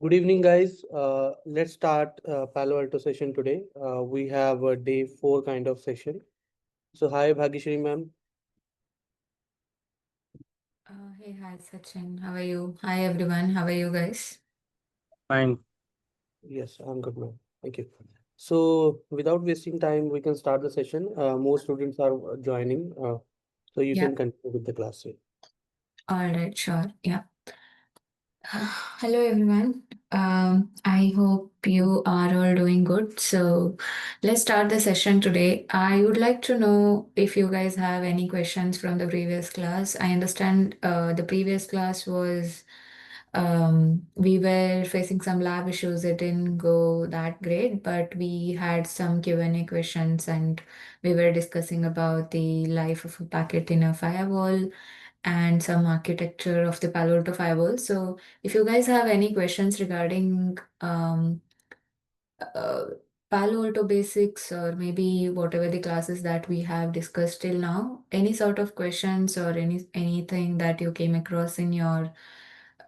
Good evening, guys. Let's start Palo Alto session today. We have a day four kind of session. So, hi, Bhagishri ma'am. Hi Sachin, how are you? Hi everyone, how are you guys? Fine. Yes, I'm good, ma'am. Thank you. So, without wasting time, we can start the session. More students are joining, so you Yeah, can continue with the class. all right, sure. Yeah. Hello everyone. I hope you are all doing good. So let's start the session today. I would like to know if you guys have any questions from the previous class. I understand the previous class was we were facing some lab issues. It didn't go that great, but we had some Q&A questions and we were discussing about the life of a packet in a firewall and some architecture of the Palo Alto Firewall. So if you guys have any questions regarding uh, Palo Alto basics or maybe whatever the classes that we have discussed till now, any sort of questions or anything that you came across in your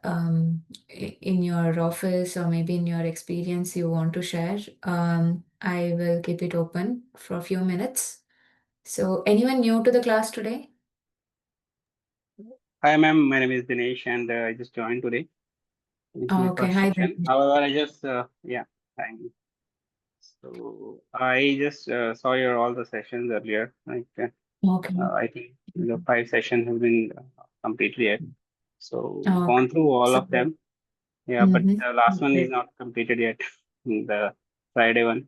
in your office or maybe in your experience you want to share, I will keep it open for a few minutes. So anyone new to the class today? Hi, ma'am. My name is Dinesh, and I just joined today. This is my Okay, first hi session. there. However, I just yeah, thank you. So I just saw your all the sessions earlier. Okay. I think the five sessions have been completely yet. So Okay. gone through all So, of them. Yeah, but mm-hmm. the last one is Great. not completed yet. The Friday one,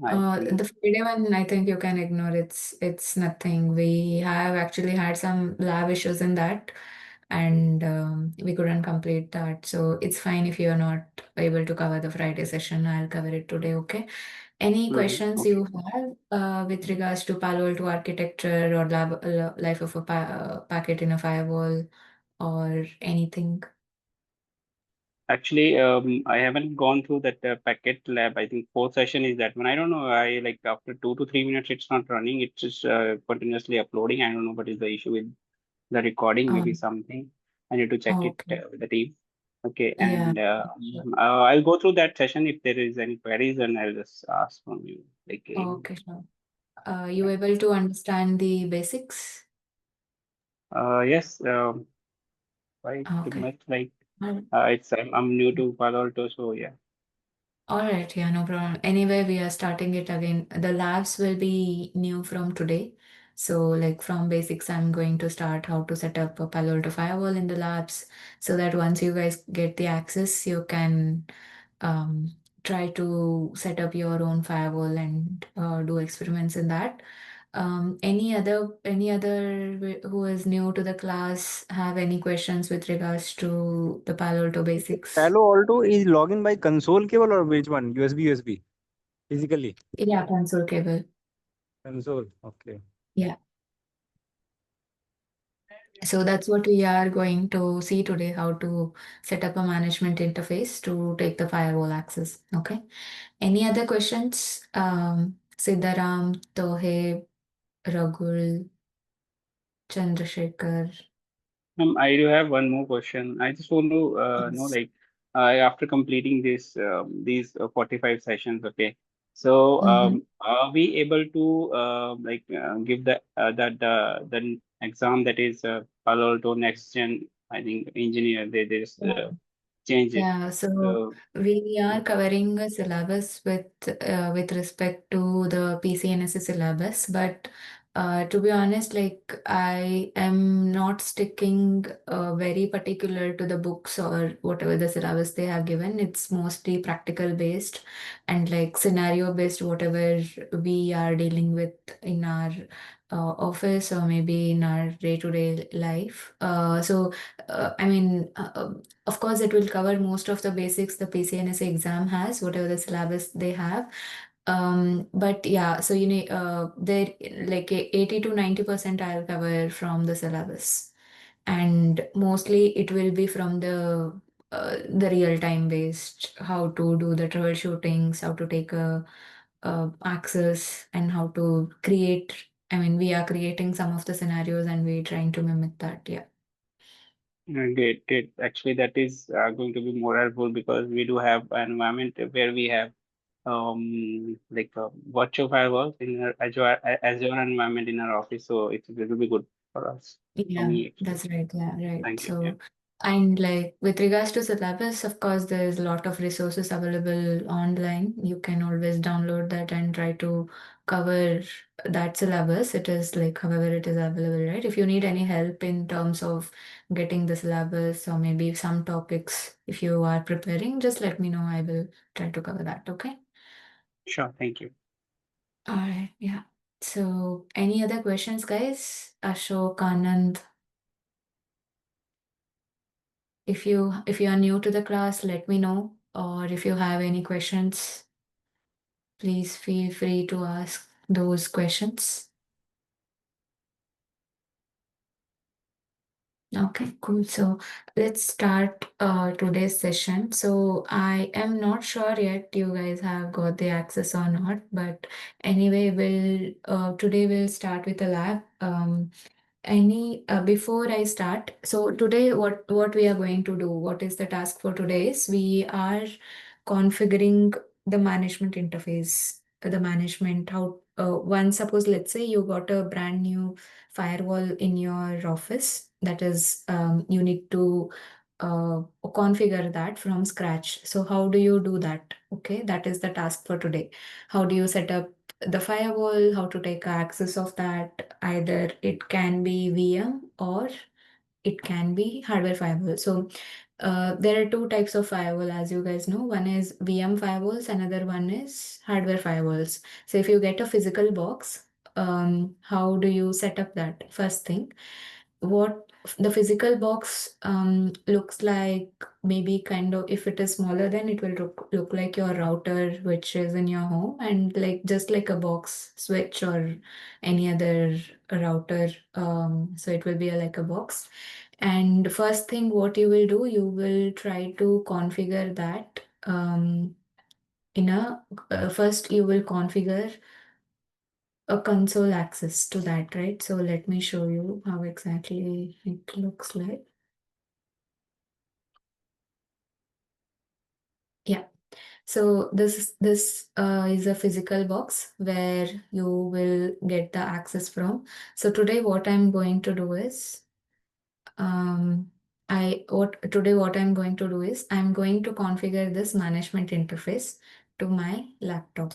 I think. The Friday one, I think you can ignore. It's nothing. We have actually had some lab issues in that, and we couldn't complete that. So it's fine if you're not able to cover the Friday session. I'll cover it today. Okay. Any questions Okay. you have with regards to Palo Alto architecture or life of a packet in a firewall or anything? Actually, I haven't gone through that packet lab. I think fourth session is that one. I don't know. I like after 2 to 3 minutes, it's not running. It's just continuously uploading. I don't know what is the issue with the recording. Maybe Um, something. I need to check it okay. with the team. Okay, Yeah. and Sure. I'll go through that session. If there is any queries, then I'll just ask from you. Like, Okay, sure. You able to understand the basics? yes, quite Okay. much like Alright. I'm new to Palo Alto, so yeah. All right, yeah, no problem. Anyway, we are starting it again. The labs will be new from today. So, like from basics, I'm going to start how to set up a Palo Alto firewall in the labs so that once you guys get the access, you can um, try to set up your own firewall and do experiments in that. Any other who is new to the class have any questions with regards to the Palo Alto basics? Palo Alto is login by console cable or which one? USB physically. Yeah, console cable. Console. Okay. Yeah. So that's what we are going to see today, how to set up a management interface to take the firewall access. Okay. Any other questions? Siddharam, Tohe, Ragul, Chandrasekhar. I do have one more question. I just want to know, Yes. like, after completing these 45 sessions, okay. So, Mm-hmm. are we able to give the exam that is Palo Alto Next-Gen? I think engineer they just change it. Yeah, so So, we are covering a syllabus with respect to the PCNSE syllabus, but to be honest, like I am not sticking very particular to the books or whatever the syllabus they have given. It's mostly practical based and like scenario based, whatever we are dealing with in our office or maybe in our day-to-day life. I mean, of course, it will cover most of the basics the PCNSA exam has, whatever the syllabus they have. But yeah, so you know, there like 80 to 90% I'll cover from the syllabus, and mostly it will be from the real time based, how to do the troubleshootings, how to take a access, and how to create. I mean, we are creating some of the scenarios, and we're trying to mimic that. Yeah. Great, great. Actually, that is going to be more helpful because we do have an environment where we have like virtual firewalls in our Azure environment in our office, so it will be good for us. For Yeah, me, actually. that's right. Yeah, right. Thank you. Yeah. So, and like with regards to syllabus, of course, there's a lot of resources available online. You can always download that and try to cover that syllabus. It is like however it is available, right? If you need any help in terms of getting the syllabus or maybe some topics, if you are preparing, just let me know. I will try to cover that. Okay. Sure. Thank you. All right. Yeah. So, any other questions, guys? Ashok, Anand. If you are new to the class, let me know. Or if you have any questions, please feel free to ask those questions. Okay, cool. So let's start today's session. So I am not sure yet you guys have got the access or not, but anyway, today we'll start with a lab. Any before I start, so today what we are going to do, what is the task for today is we are configuring the management interface, the management how one suppose let's say you got a brand new firewall in your office that is you need to configure that from scratch. So how do you do that? Okay, that is the task for today. How do you set up the firewall, how to take access of that? Either it can be VM or it can be hardware firewall. So there are two types of firewall, as you guys know. One is VM firewalls, another one is hardware firewalls. So if you get a physical box, how do you set up that? First thing, what the physical box looks like, maybe kind of, if it is smaller, then it will look like your router which is in your home, and like just like a box switch or any other router. So it will be like a box. And first thing what you will do, you will try to configure that in a first you will configure a console access to that, right? So let me show you how exactly it looks like. Yeah. So this is a physical box where you will get the access from. So today what I'm going to do is what I'm going to do is I'm going to configure this management interface to my laptop.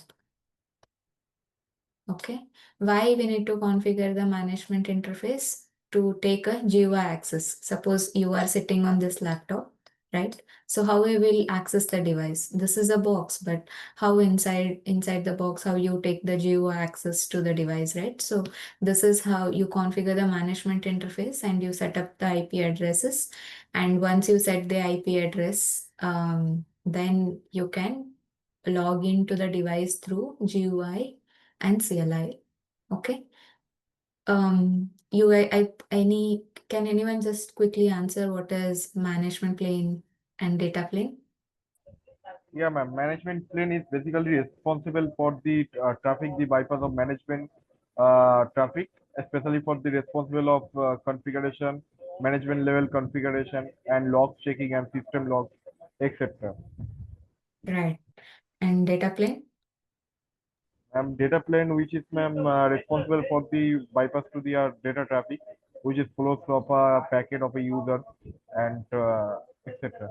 Okay. Why we need to configure the management interface? To take a GUI access. Suppose you are sitting on this laptop, right? So how we will access the device? This is a box, but how inside the box, how you take the GUI access to the device, right? So this is how you configure the management interface and you set up the IP addresses. And once you set the IP address, then you can log into the device through GUI and CLI. Okay. Can anyone just quickly answer what is management plane and data plane? Yeah, ma'am. Management plane is basically responsible for the traffic, the bypass of management traffic, especially for the responsible of configuration, management level configuration, and log checking and system logs, etc. Right. And data plane? Data plane, which is ma'am responsible for the bypass to the data traffic, which is flows of a packet of a user and etc.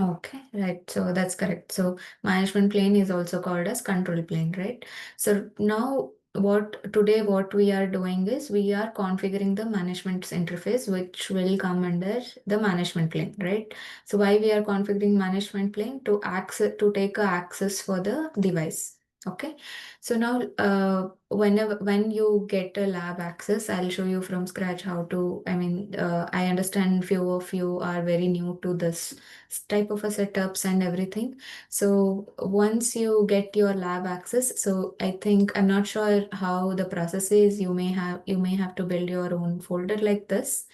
Okay, right. So that's correct. So management plane is also called as control plane, right? So now what we are doing is we are configuring the management interface, which will come under the management plane, right? So why we are configuring management plane? To take a access for the device. Okay. So now when you get a lab access, I'll show you from scratch how to, I understand few of you are very new to this type of a setups and everything. So once you get your lab access, so I think I'm not sure how the process is. You may have to build your own folder like this.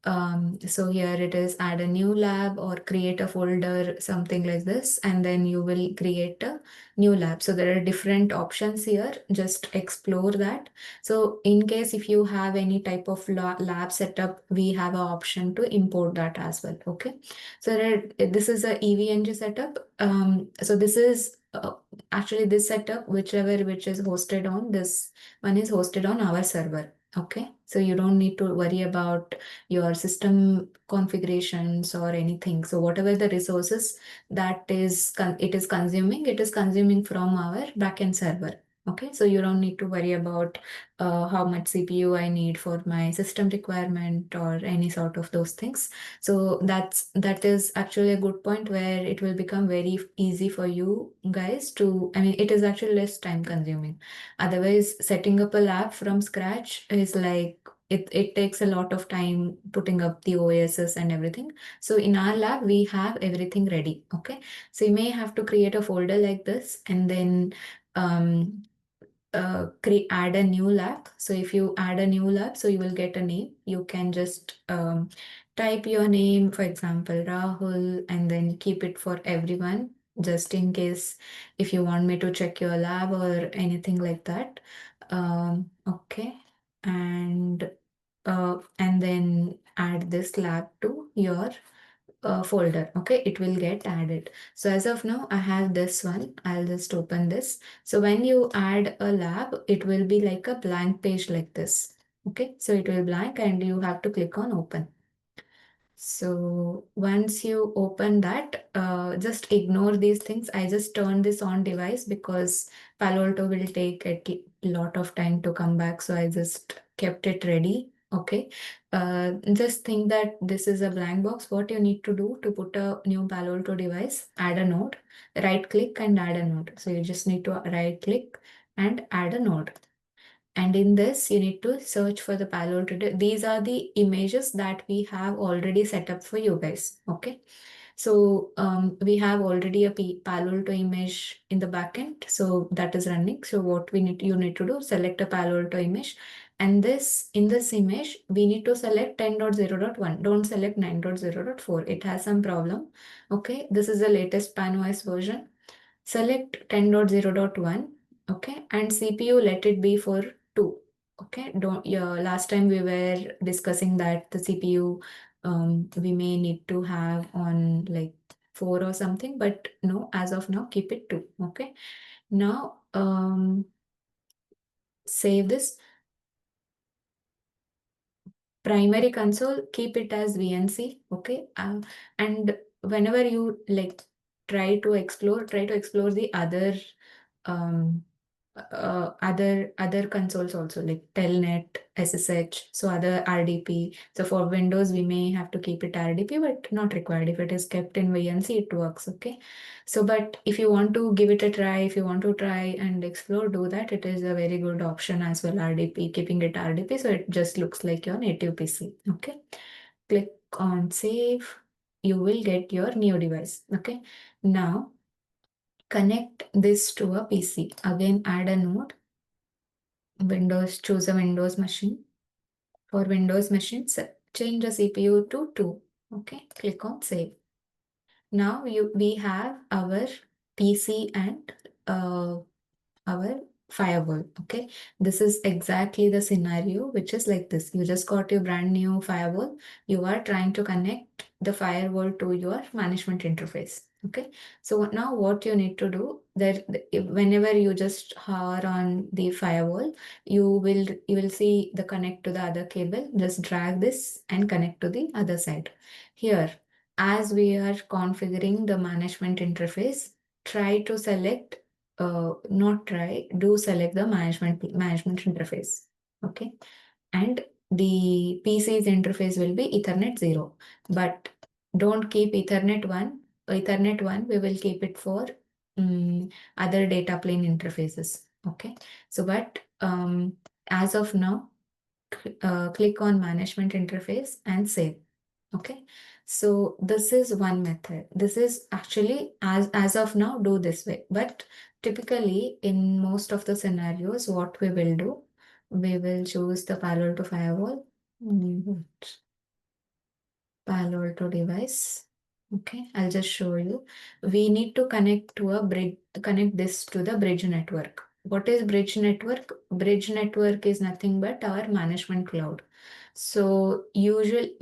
So here it is add a new lab or create a folder, something like this, and then you will create a new lab. So there are different options here. Just explore that. So in case if you have any type of lab setup, we have an option to import that as well. Okay. So this is a EVNG setup. So this is actually this setup, which is hosted on, this one is hosted on our server. Okay, so you don't need to worry about your system configurations or anything. So whatever the resources that it is consuming from our backend server. Okay, so you don't need to worry about how much CPU I need for my system requirement or any sort of those things. So that is actually a good point where it will become very easy for you guys to, I mean, it is actually less time consuming. Otherwise, setting up a lab from scratch is like it takes a lot of time putting up the OSs and everything. So in our lab, we have everything ready. Okay. So you may have to create a folder like this and then add a new lab. So if you add a new lab, so you will get a name. You can just type your name, for example, Rahul, and then keep it for everyone, just in case if you want me to check your lab or anything like that. Okay. And then add this lab to your folder. Okay, it will get added. So as of now, I have this one. I'll just open this. So when you add a lab, it will be like a blank page like this. Okay, so it will blank and you have to click on open. So once you open that, just ignore these things. I just turned this on device because Palo Alto will take a lot of time to come back. So I just kept it ready. Okay. Just think that this is a blank box. What you need to do to put a new Palo Alto device, add a node, right click and add a node. So you just need to right click and add a node. And in this, you need to search for the Palo Alto. These are the images that we have already set up for you guys. Okay. So we have already a Palo Alto image in the backend. So that is running. So what you need to do, select a Palo Alto image. And in this image, we need to select 10.0.1. Don't select 9.0.4. It has some problem. Okay. This is the latest PanOS version. Select 10.0.1. Okay. And CPU, let it be for 2. Okay. Last time we were discussing that the CPU we may need to have on like 4 or something, but no, as of now, keep it 2. Okay. Now save this. Primary console, keep it as VNC. Okay. And whenever you like try to explore the other consoles also, like Telnet, SSH, so other RDP. So for Windows, we may have to keep it RDP, but not required. If it is kept in VNC, it works. Okay. So, but if you want to give it a try, if you want to try and explore, do that. It is a very good option as well, RDP, keeping it RDP. So it just looks like your native PC. Okay. Click on save. You will get your new device. Okay. Now, connect this to a PC. Again, add a node. Choose a Windows machine. For Windows machines, change the CPU to 2. Okay, click on save. Now we have our PC and our firewall. Okay, this is exactly the scenario, which is like this. You just got your brand new firewall. You are trying to connect the firewall to your management interface. Okay, so now what you need to do that, whenever you just hover on the firewall, you will see the connect to the other cable. Just drag this and connect to the other side. Here, as we are configuring the management interface, try to select do select the management interface. Okay. And the PC's interface will be Ethernet 0. But don't keep Ethernet 1. Ethernet 1, we will keep it for other data plane interfaces. Okay. So, but as of now, click on management interface and save. Okay. So this is one method. This is actually as of now do this way. But typically in most of the scenarios, what we will do, we will choose the Palo Alto Firewall. Palo Alto device. Okay, I'll just show you. We need to connect to a bridge, connect this to the bridge network. What is bridge network? Bridge network is nothing but our management cloud. So usually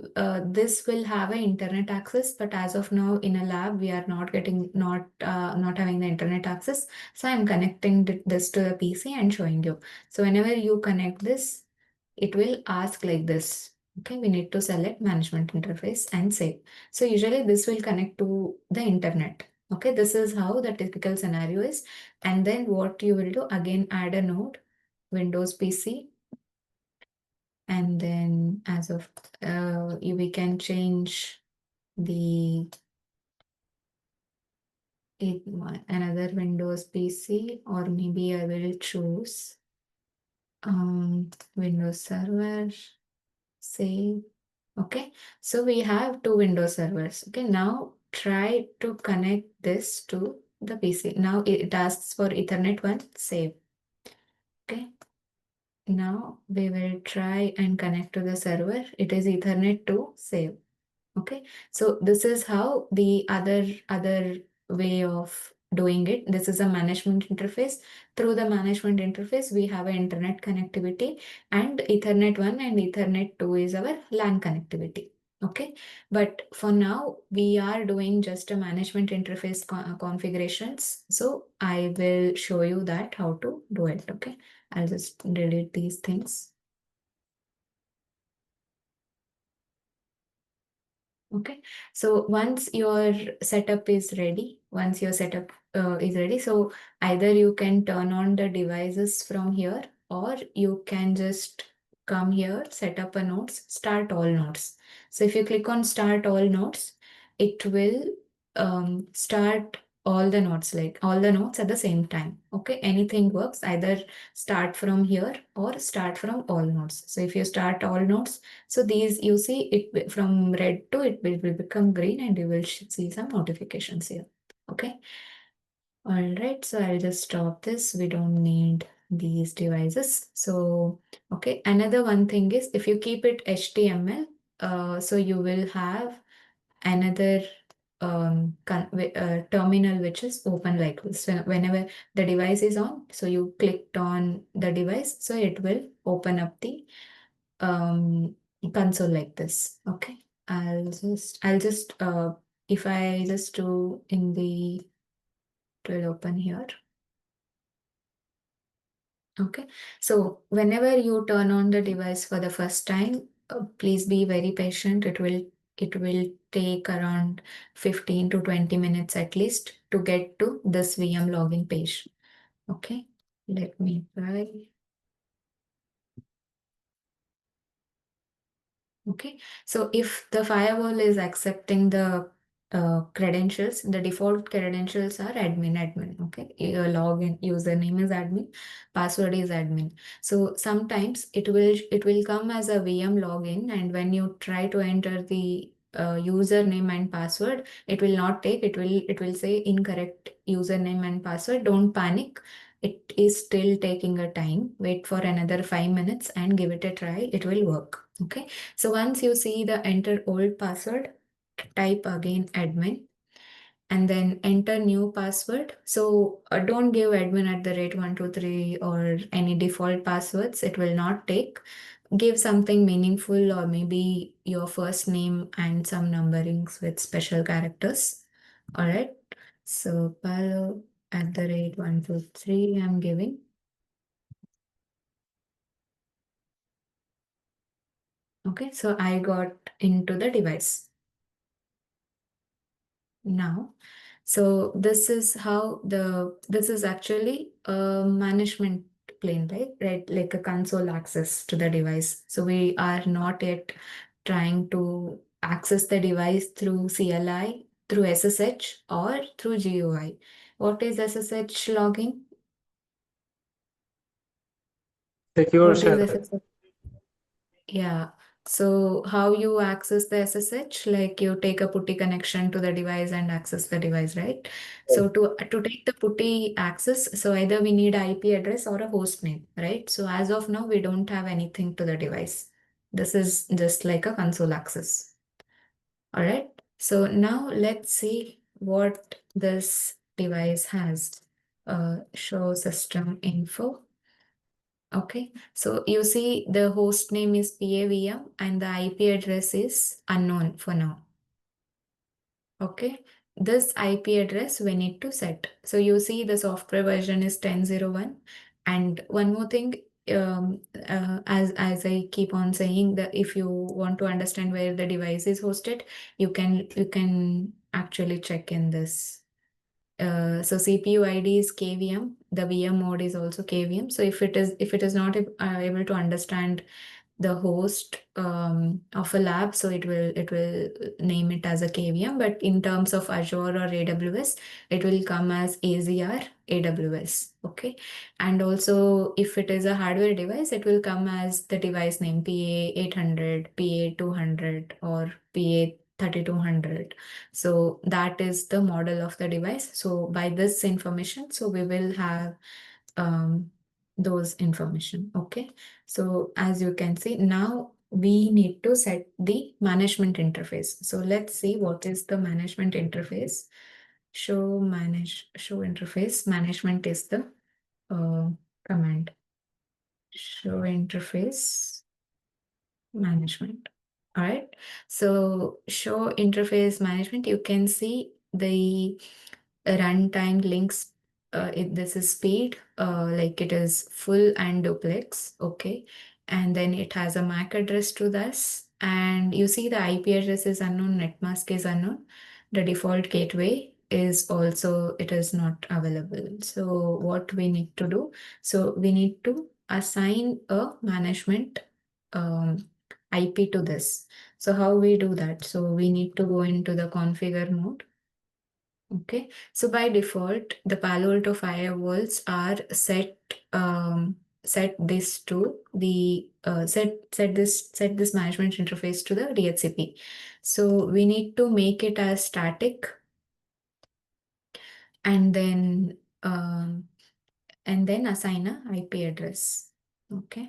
this will have an internet access, but as of now in a lab we are not having the internet access. So I'm connecting this to the PC and showing you. So whenever you connect this, it will ask like this. Okay, we need to select management interface and save. So usually this will connect to the internet. Okay, this is how the typical scenario is. And then what you will do, again add a node, Windows PC. And then as of we can change the another Windows PC, or maybe I will choose Windows Server, save. Okay, so we have two Windows servers. Okay, now try to connect this to the PC. Now it asks for Ethernet 1, save. Okay, now we will try and connect to the server. It is Ethernet 2, save. Okay, so this is how the other way of doing it. This is a management interface. Through the management interface, we have an internet connectivity, and Ethernet 1 and Ethernet 2 is our LAN connectivity. Okay, but for now, we are doing just a management interface configurations. So I will show you that how to do it. Okay, I'll just delete these things. Okay, so once your setup is ready, so either you can turn on the devices from here, or you can just come here, set up a nodes, start all nodes. So if you click on start all nodes, it will start all the nodes, like all the nodes at the same time. Okay, anything works, either start from here or start from all nodes. So if you start all nodes, so these you see it from red to it will become green, and you will see some notifications here. Okay. All right. So I'll just stop this. We don't need these devices. So, okay. Another one thing is if you keep it HTML, so you will have another terminal which is open like this. So whenever the device is on, so you clicked on the device, so it will open up the console like this. Okay, I'll just if I just do in the, it will open here. Okay, so whenever you turn on the device for the first time, please be very patient. It will take around 15 to 20 minutes at least to get to this VM login page. Okay, let me try. Okay, so if the firewall is accepting the credentials, the default credentials are admin. Okay, your login username is admin, password is admin. So sometimes it will come as a VM login, and when you try to enter the username and password, it will not take. It will say incorrect username and password. Don't panic. It is still taking a time. Wait for another 5 minutes and give it a try. It will work. Okay. So once you see the enter old password, type again admin and then enter new password. So don't give admin@123 or any default passwords. It will not take. Give something meaningful, or maybe your first name and some numberings with special characters. All right. So Palo@123 I'm giving. Okay, so I got into the device. Now, so this is how this is actually a management plane, right? Like a console access to the device. So we are not yet trying to access the device through CLI, through SSH, or through GUI. What is SSH login? Secure What is shell. SSH? Yeah. So how you access the SSH? Like you take a PuTTY connection to the device and access the device, right? So to take the PuTTY access, so either we need IP address or a host name, right? So as of now, we don't have anything to the device. This is just like a console access. All right. So now let's see what this device has. Show system info. Okay, so you see the host name is PAVM and the IP address is unknown for now. Okay, this IP address we need to set. So you see the software version is 10.01. And one more thing, as I keep on saying, that if you want to understand where the device is hosted, you can actually check in this. So CPU ID is KVM. The VM mode is also KVM. So if it is not able to understand the host of a lab, so it will name it as a KVM. But in terms of Azure or AWS, it will come as AZR AWS. Okay, and also if it is a hardware device, it will come as the device name PA800, PA200, or PA3200. So that is the model of the device. So by this information, so we will have those information. Okay. So as you can see, now we need to set the management interface. So let's see what is the management interface. Show interface. Management is the command. Show interface management. All right. So show interface management, you can see the runtime links. This is speed, like it is full and duplex. Okay. And then it has a MAC address to this. And you see the IP address is unknown, net mask is unknown. The default gateway is also, it is not available. So what we need to do? So we need to assign a management IP to this. So how we do that? So we need to go into the configure mode. Okay, so by default, the Palo Alto firewalls are set this to the set this management interface to the DHCP. So we need to make it as static, and then assign a IP address. Okay,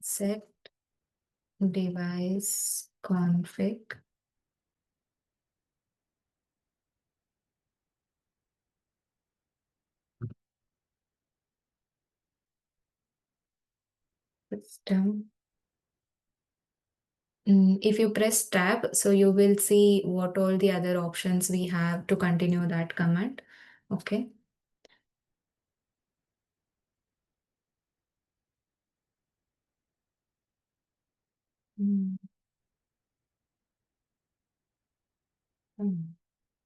set device config system. If you press tab, so you will see what all the other options we have to continue that command. Okay.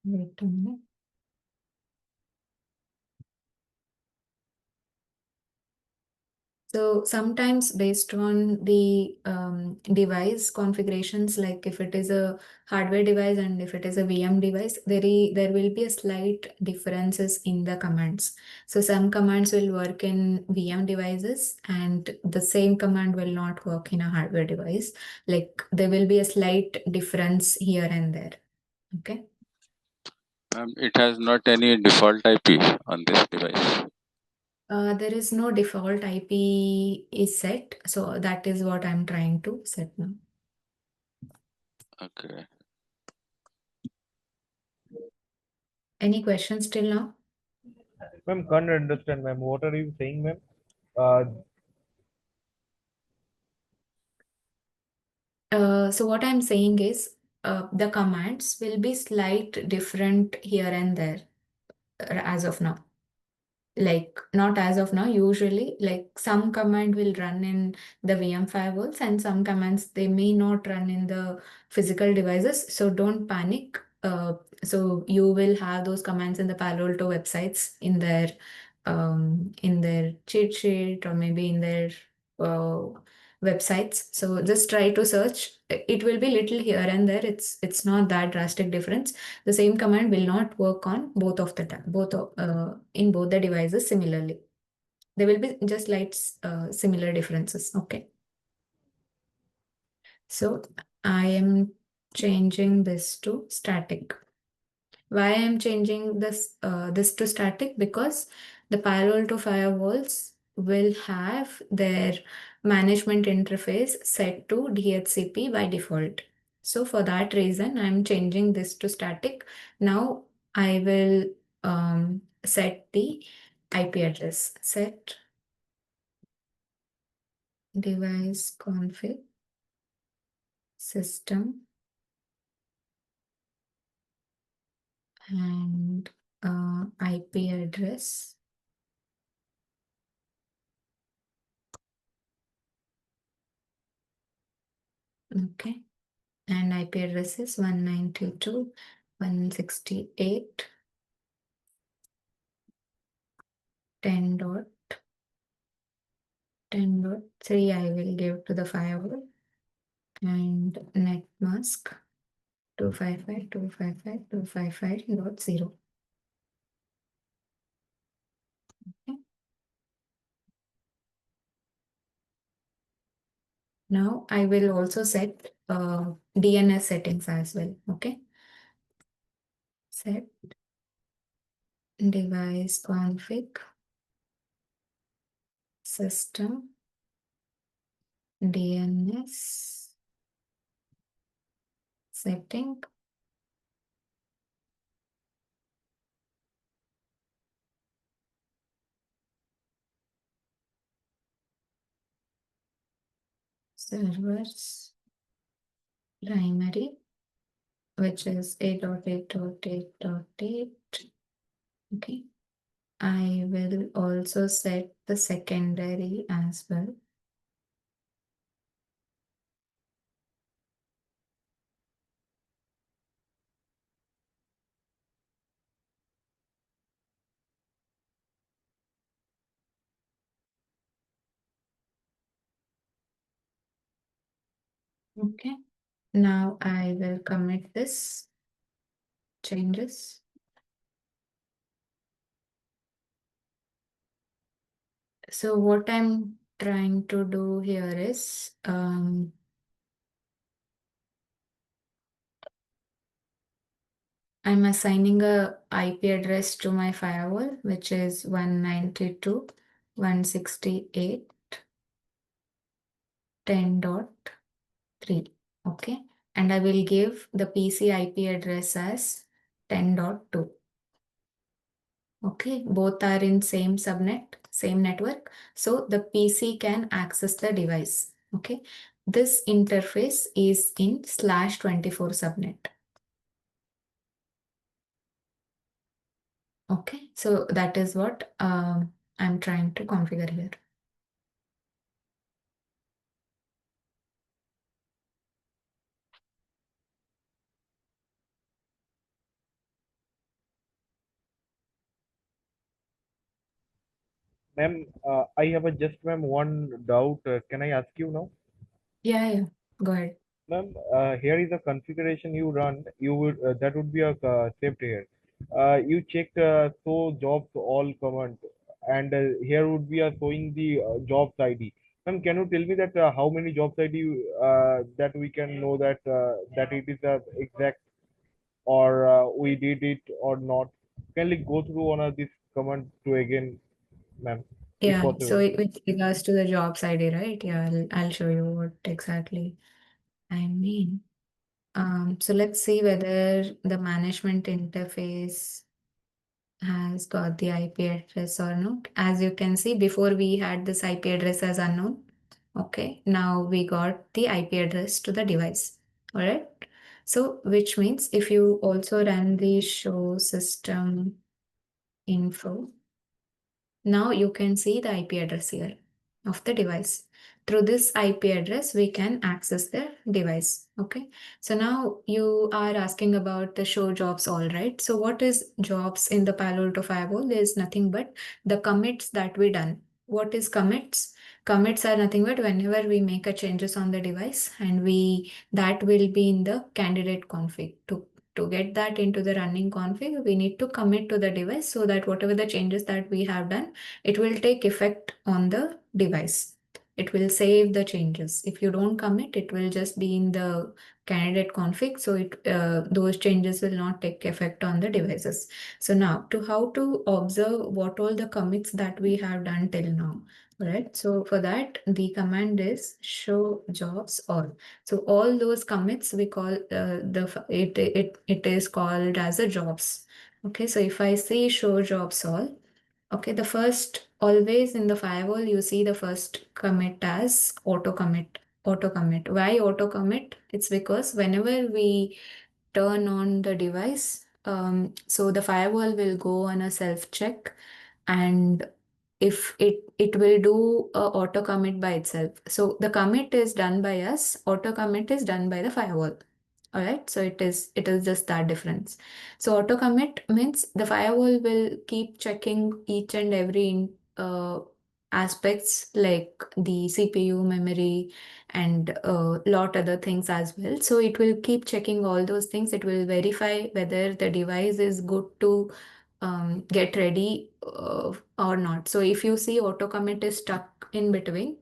Wait a minute. So sometimes based on the device configurations, like if it is a hardware device and if it is a VM device, there will be a slight differences in the commands. So some commands will work in VM devices and the same command will not work in a hardware device. Like there will be a slight difference here and there. Okay. It has not any default IP on this device. There is no default IP is set, so that is what I'm trying to set now. Okay. Any questions till now? Ma'am, can't understand, ma'am. What are you saying, ma'am? So what I'm saying is the commands will be slight different here and there as of now. Like not as of now, usually like some command will run in the VM firewalls and some commands they may not run in the physical devices. So don't panic. So you will have those commands in the Palo Alto websites in their cheat sheet or maybe in their websites. So just try to search. It will be little here and there. It's not that drastic difference. The same command will not work on both of the time, in both the devices similarly. There will be just light similar differences. Okay. So I am changing this to static. Why I am changing this to static? Because the Palo Alto firewalls will have their management interface set to DHCP by default. So for that reason, I'm changing this to static. Now I will set the IP address. Set device config system and IP address. Okay, and IP address is 192.168 10.10.3 I will give to the firewall, and net mask 255.255.255.0. Okay. Now I will also set DNS settings as well. Okay. Set device config system DNS setting servers primary, which is 8.8.8.8. Okay. I will also set the secondary as well. Okay. Now I will commit this changes. So what I'm trying to do here is I'm assigning a IP address to my firewall, which is 192.168.10.3. Okay. And I will give the PC IP address as 10.2. Okay, both are in same subnet, same network. So the PC can access the device. Okay, this interface is in /24 subnet. Okay, so that is what I'm trying to configure here. Ma'am, I have one doubt. Can I ask you now? Yeah, go ahead. Ma'am, here is a configuration you run. You would that would be a saved here. You checked show jobs all command, and here would be a showing the jobs ID. Ma'am, can you tell me that how many jobs ID that we can know that it is exact or we did it or not? Can we go through one of this command to again, ma'am, if Yeah, so possible? with regards to the jobs ID, right? Yeah, I'll show you what exactly I mean. So let's see whether the management interface has got the IP address or not. As you can see, before we had this IP address as unknown. Okay, now we got the IP address to the device. All right. So which means if you also run the show system info, now you can see the IP address here of the device. Through this IP address, we can access the device. Okay. So now you are asking about the show jobs, all right. So what is jobs in the Palo Alto Firewall? There is nothing but the commits that we done. What is commits? Commits are nothing but whenever we make a changes on the device and that will be in the candidate config. To get that into the running config, we need to commit to the device so that whatever the changes that we have done, it will take effect on the device. it will save the changes. If you don't commit, it will just be in the candidate config. So those changes will not take effect on the devices. So now how to observe what all the commits that we have done till now. Right. So for that, the command is show jobs all. So all those commits we call it is called as a jobs. Okay. So if I say show jobs all, okay, the first always in the firewall you see the first commit as auto commit. Auto commit. Why auto commit? It's because whenever we turn on the device, so the firewall will go on a self check, and if it will do a auto commit by itself. So the commit is done by us, auto commit is done by the firewall. All right, so it is just that difference. So auto commit means the firewall will keep checking each and every aspects like the CPU, memory, and a lot other things as well. So it will keep checking all those things. It will verify whether the device is good to get ready or not. So if you see auto commit is stuck in between,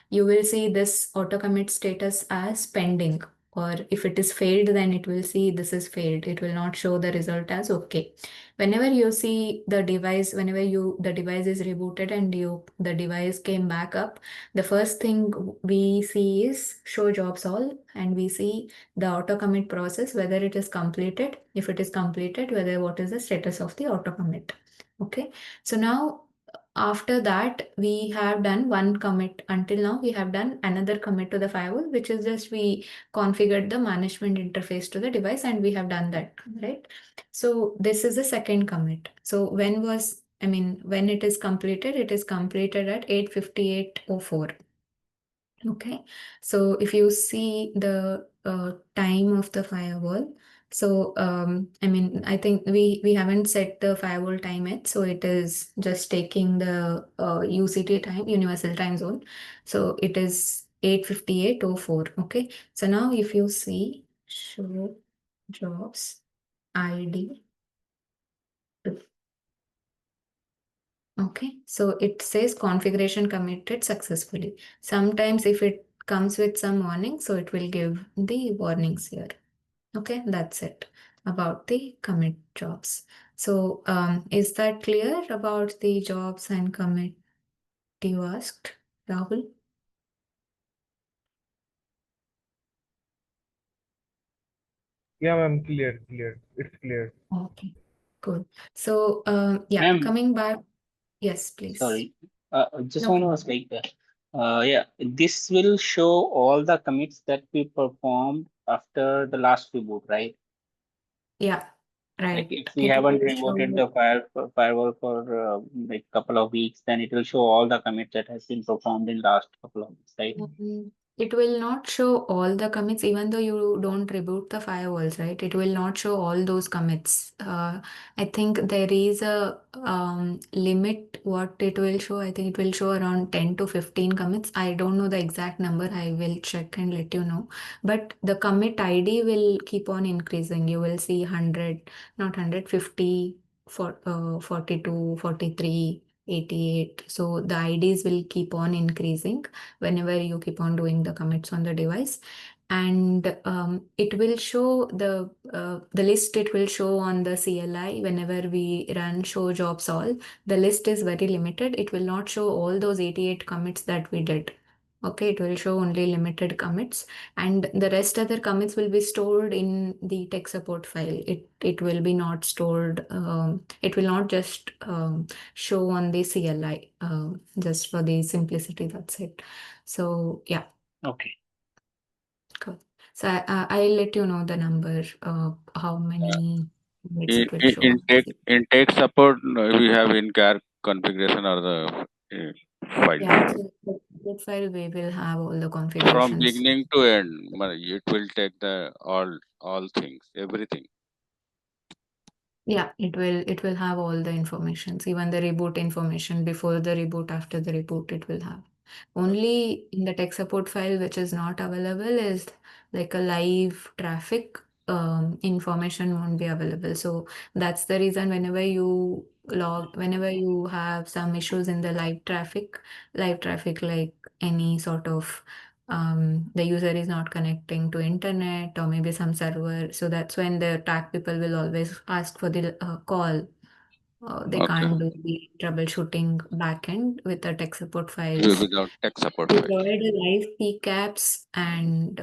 you will see this auto commit status as pending, or if it is failed, then it will see this is failed. It will not show the result as okay. Whenever you see the device, the device is rebooted and the device came back up, the first thing we see is show jobs all, and we see the auto commit process, whether it is completed. If it is completed, whether what is the status of the auto commit. Okay. So now after that, we have done one commit. Until now, we have done another commit to the firewall, which is just we configured the management interface to the device, and we have done that, right? So this is the second commit. So when it is completed at 8:58:04. Okay, so if you see the time of the firewall, so I think we haven't set the firewall time yet, so it is just taking the UCT time, Universal Time Zone. So it is 8:58:04. Okay, so now if you see show jobs ID. Okay, so it says configuration committed successfully. Sometimes if it comes with some warning, so it will give the warnings here. Okay, that's it about the commit jobs. So is that clear about the jobs and commit you asked, Rahul? Yeah, ma'am, clear. It's clear. Okay, cool. So yeah, Ma'am, coming back. Yes, please. sorry. Just No want to problem. ask yeah, this will show all the commits that we performed after the last reboot, right? Yeah, Like right. if we It haven't will rebooted show. the firewall for like couple of weeks, then it will show all the commits that has been performed in last couple of weeks, right? It will not show all the commits, even though you don't reboot the firewalls, right? It will not show all those commits. I think there is a limit what it will show. I think it will show around 10 to 15 commits. I don't know the exact number. I will check and let you know. But the commit ID will keep on increasing. You will see 100, not 150, 42, 43, 88. So the IDs will keep on increasing whenever you keep on doing the commits on the device, and it will show the list. It will show on the CLI whenever we run show jobs all. The list is very limited. It will not show all those 88 commits that we did. Okay, it will show only limited commits, and the rest other commits will be stored in the tech support file. It will be not stored. It will not just show on the CLI. Just for the simplicity, that's it. So yeah, Okay. cool. So I'll let you know the number, how many minutes it will show In on the CLI. tech support, we have in-car configuration or the file. Yeah, so that file we will have all the From configurations. beginning to end, it will take the all things, everything. Yeah, it will have all the informations, even the reboot information before the reboot, after the reboot, it will have. Only in the tech support file which is not available is like a live traffic information won't be available. So that's the reason whenever you have some issues in the live traffic like any sort of the user is not connecting to internet or maybe some server. So that's when the attack people will always ask for the call. They Okay. can't do the troubleshooting backend with the tech support files. Without tech support We file. provide a live PCAPs and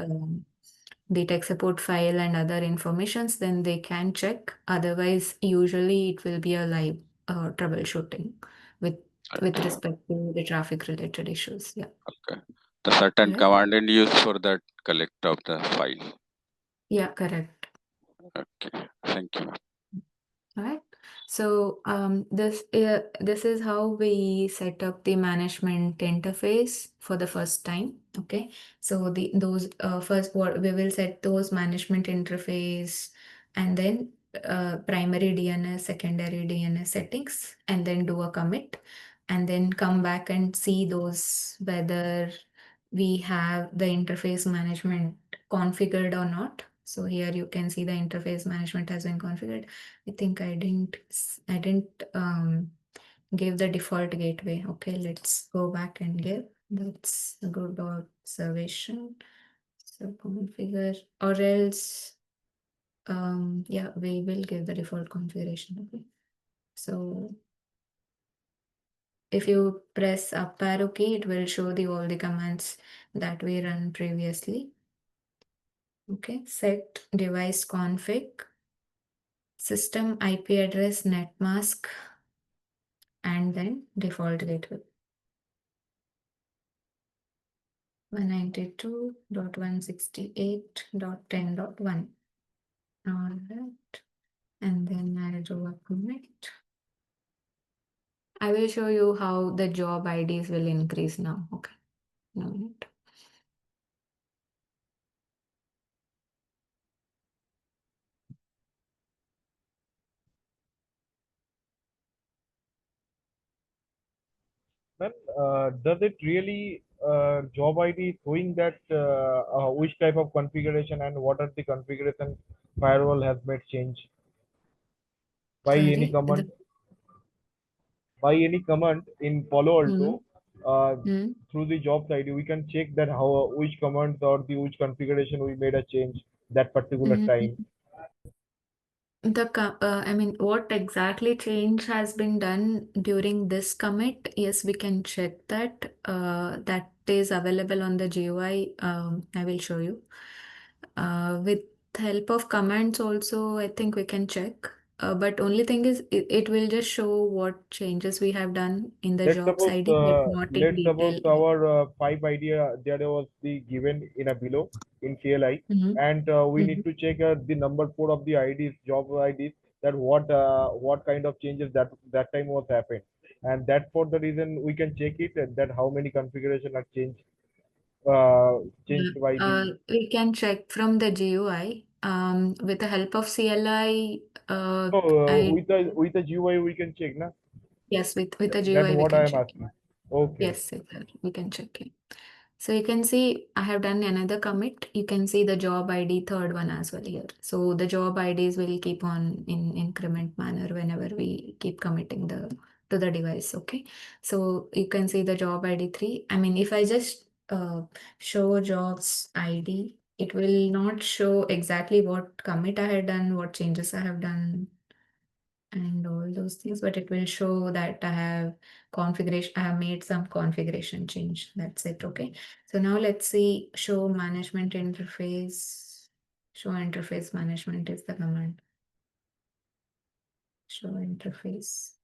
the tech support file and other informations, then they can check. Otherwise, usually it will be a live troubleshooting with Okay. respect to the traffic related issues. Yeah. Okay. The certain Right. command and use for that collect of the file. Yeah, correct. Okay. Thank you. All right. So this is how we set up the management interface for the first time. Okay. So those first what we will set those management interface and then primary DNS, secondary DNS settings, and then do a commit, and then come back and see those whether we have the interface management configured or not. So here you can see the interface management has been configured. I think I didn't give the default gateway. Okay, let's go back and give. That's a good observation. So configure or else yeah, we will give the default configuration. Okay. So if you press up arrow key, it will show all the commands that we run previously. Okay, set device config, system IP address net mask, and then default gateway. 192.168.10.1. All right. And then I'll do a commit. I will show you how the job IDs will increase now. Okay. No. Then, does it really job ID showing that which type of configuration and what are the configuration firewall has made change by any Sorry. command? By any command in Palo Alto, through the jobs ID, we can check that how which commands or the which configuration we made a change that particular time. I mean, what exactly change has been done during this commit? Yes, we can check that. That is available on the GUI. I will show you. With help of commands also, I think we can check. But only thing is, it will just show what changes we have done in the jobs ID, but not in Let's suppose detail. our five idea there was the given in a below in CLI, Mhm. and we need to check the number 4 of the IDs, job IDs, that what kind of changes that time was happened, and that for the reason we can check it that how many configuration are changed changed by the. We can check from the GUI. With the help of CLI, So I with the GUI we can check, na? yes, with the That's GUI we what I can am check. asking. Okay. Yes, exactly. We can check it. So you can see I have done another commit. You can see the job ID third one as well here. So the job IDs will keep on in increment manner whenever we keep committing to the device. Okay. So you can see the job ID 3. I mean, if I just show jobs ID, it will not show exactly what commit I had done, what changes I have done, and all those things, but it will show that I have made some configuration change. That's it. Okay. So now let's see, show management interface. Show interface management is the command. Show interface.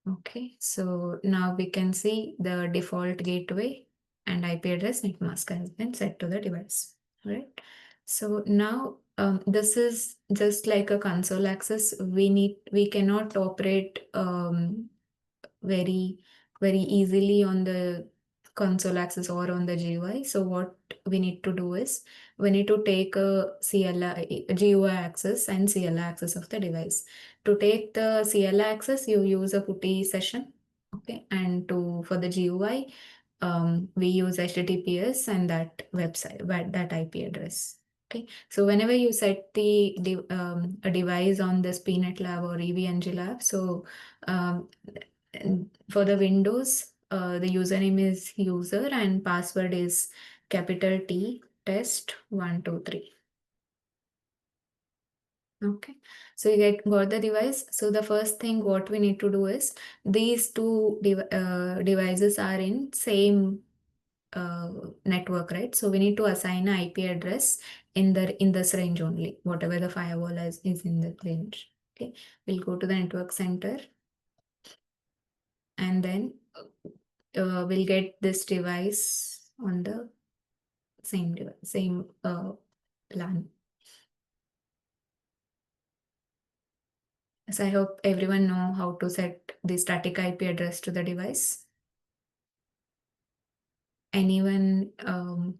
Okay, so now we can see the default gateway and IP address net mask has been set to the device. All right. So now this is just like a console access. We cannot operate very easily on the console access or on the GUI. So what we need to do is we need to take a GUI access and CLI access of the device. To take the CLI access, you use a putty session. Okay, and for the GUI, we use HTTPS and that website, that IP address. Okay, so whenever you set a device on this PNet Lab or EVNG Lab, so for the Windows, the username is user and password is capital T test 123. Okay, so you got the device. So the first thing what we need to do is these two devices are in same network, right? So we need to assign an IP address in this range only, whatever the firewall is in the range. Okay, we'll go to the network center and then we'll get this device on the same LAN. So I hope everyone know how to set the static IP address to the device. Anyone have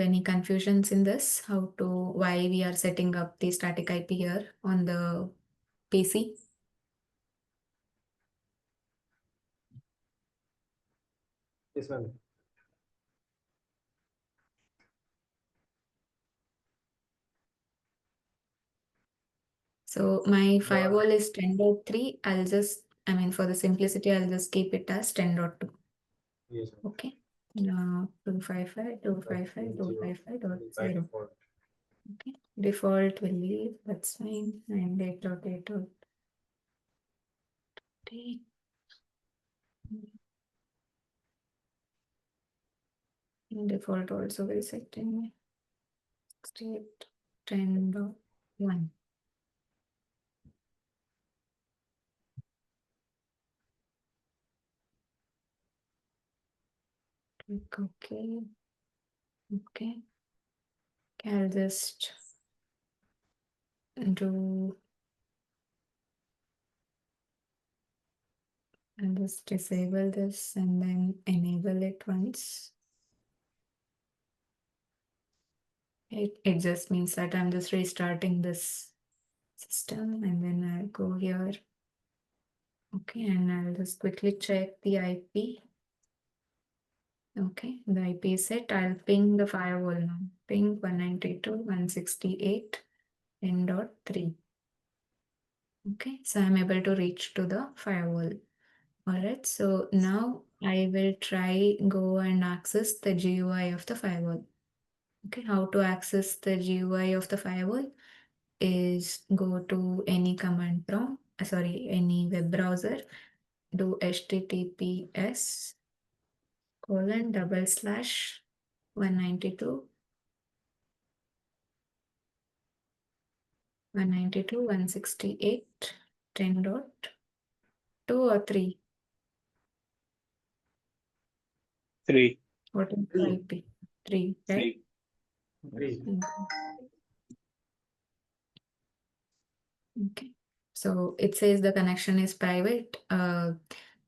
any confusions in this? Why we are setting up the static IP here on the PC? Yes, ma'am. So my firewall is 10.3. For the simplicity, I'll just keep it as 10.2. Yes. Okay. Now 255.255.255.0. Okay. Default will leave. That's fine. And 8.8.8. Default also will set in 68.10.1. Click OK. Okay. I'll just disable this and then enable it once. It just means that I'm just restarting this system and then I'll go here. Okay, and I'll just quickly check the IP. Okay, the IP is set. I'll ping the firewall now. Ping 192.168.10.3. Okay, so I'm able to reach to the firewall. All right, so now I will go and access the GUI of the firewall. Okay, how to access the GUI of the firewall is go to any command prompt, any web browser, do https://192.168.10.2 or 3. 3. What is the IP? 3, right? 3. Okay. So it says the connection is private.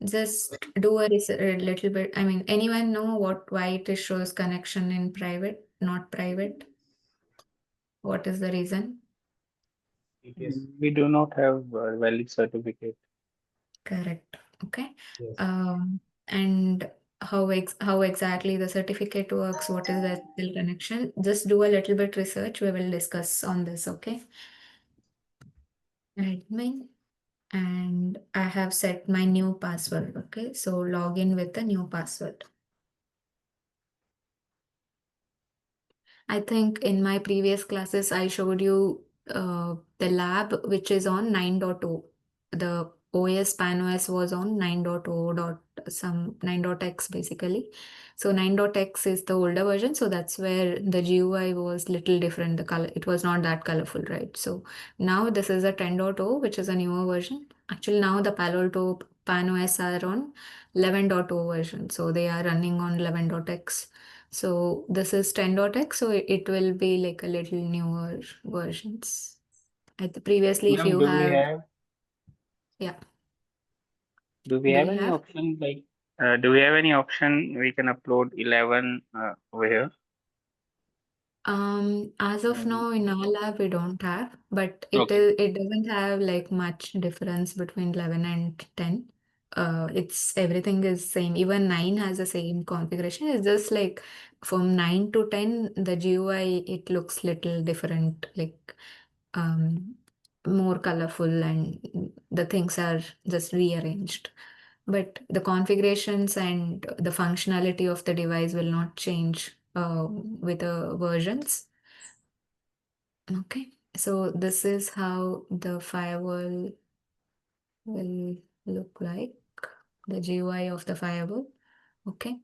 Just do a little bit. Anyone know why it shows connection in private, not private? What is the reason? We do not have a valid certificate. Correct. Okay. Yes. And how exactly the certificate works, what is the SSL connection? Just do a little bit research. We will discuss on this. Okay. Admin. And I have set my new password. Okay, so log in with the new password. I think in my previous classes, I showed you the lab which is on 9.0. The OS PAN-OS was on 9.0.x basically. So 9.x is the older version. So that's where the GUI was little different. The color, it was not that colorful, right? So now this is a 10.0, which is a newer version. Actually, now the Palo Alto PAN-OS are on 11.0 version. So they are running on 11.x. So this is 10.x, so it will be like a little newer versions. Previously, if you have, yeah. Do we have any option like? Do we have any option we can upload 11 over here? As of now in our lab we don't have, but it doesn't have like much difference between 11 and 10. it's everything is same. Even 9 has the same configuration. It's just like from 9 to 10, the GUI, it looks little different, like more colorful, and the things are just rearranged. But the configurations and the functionality of the device will not change with the versions. Okay, so this is how the firewall will look like, the GUI of the firewall. Okay.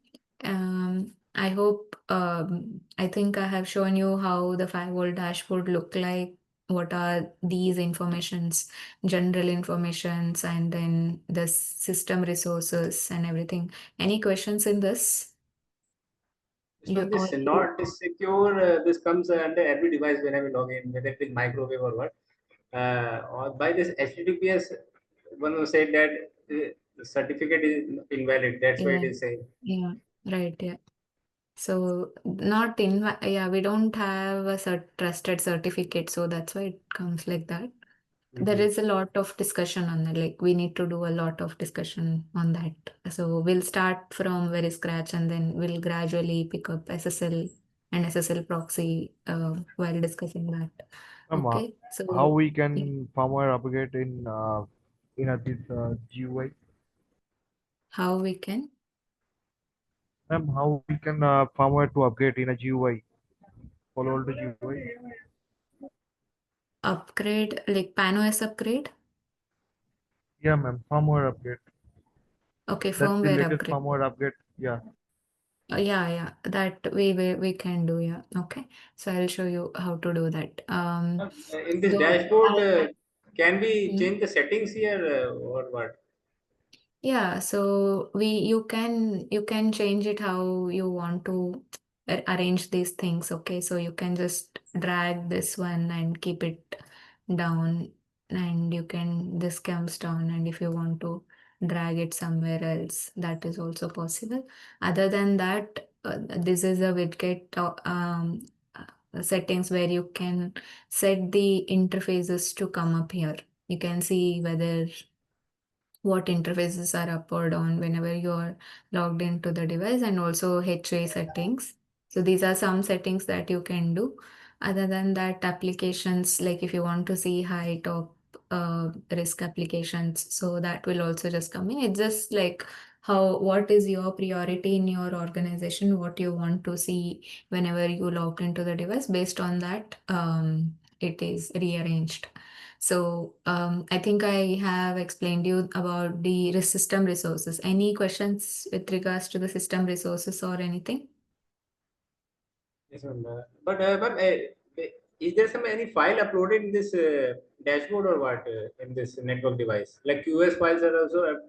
I hope, I think I have shown you how the firewall dashboard look like. What are these informations, general informations, and then the system resources and everything. Any questions in this? So You this all, not secure, this comes under every device whenever we log in, whether it is microwave or what. Or by this HTTPS, one said that the certificate is invalid. That's why yeah, it is saying. yeah, right, yeah. So not in, yeah, we don't have a trusted certificate, so that's why it comes like that. There is a lot of discussion on that. Like we need to do a lot of discussion on that. So we'll start from very scratch and then we'll gradually pick up SSL and SSL proxy while discussing that. Okay. How So we can firmware upgrade in this GUI? how we can How we can firmware to upgrade in a GUI? Follow the GUI. upgrade, like PAN-OS upgrade? Yeah, ma'am. Firmware upgrade. Okay, That's the firmware latest upgrade. firmware upgrade. Yeah. Yeah, that we can do, yeah. Okay. So I'll show you how to do that. In this So dashboard, can we Hmm? change the settings here or what? Yeah, so you can change it how you want to arrange these things. Okay, so you can just drag this one and keep it down, and you can this comes down, and if you want to drag it somewhere else, that is also possible. Other than that, this is a widget settings where you can set the interfaces to come up here. You can see whether what interfaces are up or down whenever you're logged into the device, and also HA settings. So these are some settings that you can do. Other than that, applications, like if you want to see high top risk applications, so that will also just come in. It's just like what is your priority in your organization, what you want to see whenever you log into the device. Based on that, it is rearranged. So I think I have explained you about the system resources. Any questions with regards to the system resources or anything? Yes, ma'am. But is there any file uploaded in this dashboard or what in this network device? Like QS files are also.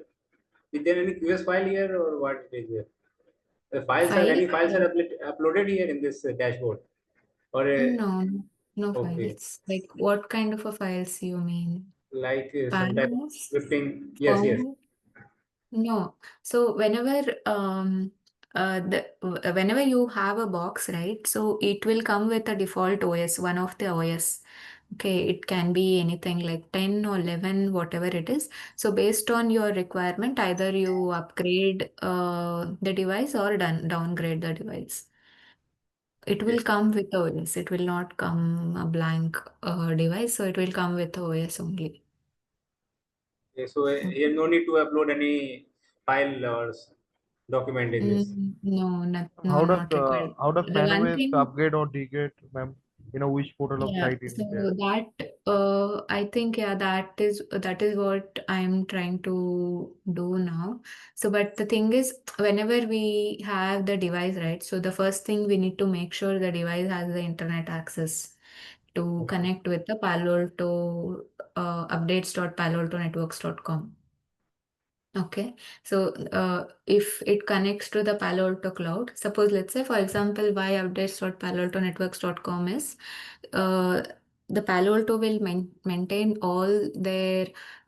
Is there any QS file here or what it is here? The files are File? any files are uploaded here in this dashboard or No, no okay, files. Like what kind of a files you mean? like some type of Panels? scripting. Yes, yes. Form? No. So whenever you have a box, right? So it will come with a default OS, one of the OS. Okay, it can be anything like 10 or 11, whatever it is. So based on your requirement, either you upgrade the device or downgrade the device. It will Yes. come with OS. It will not come a blank device. So it will come with OS only. Okay, so here no need to upload any file or document in this. No, How does not required. The one PAN-OS thing, upgrade or degrade, ma'am? Which portal of yeah. site in there? So that I think, yeah, that is what I'm trying to do now. So, but the thing is, whenever we have the device, right? So the first thing we need to make sure the device has the internet access to connect with the Palo Alto updates.paloaltonetworks.com. Okay, so if it connects to the Palo Alto cloud, suppose let's say for example, why updates.paloaltonetworks.com is uh, the Palo Alto will maintain all their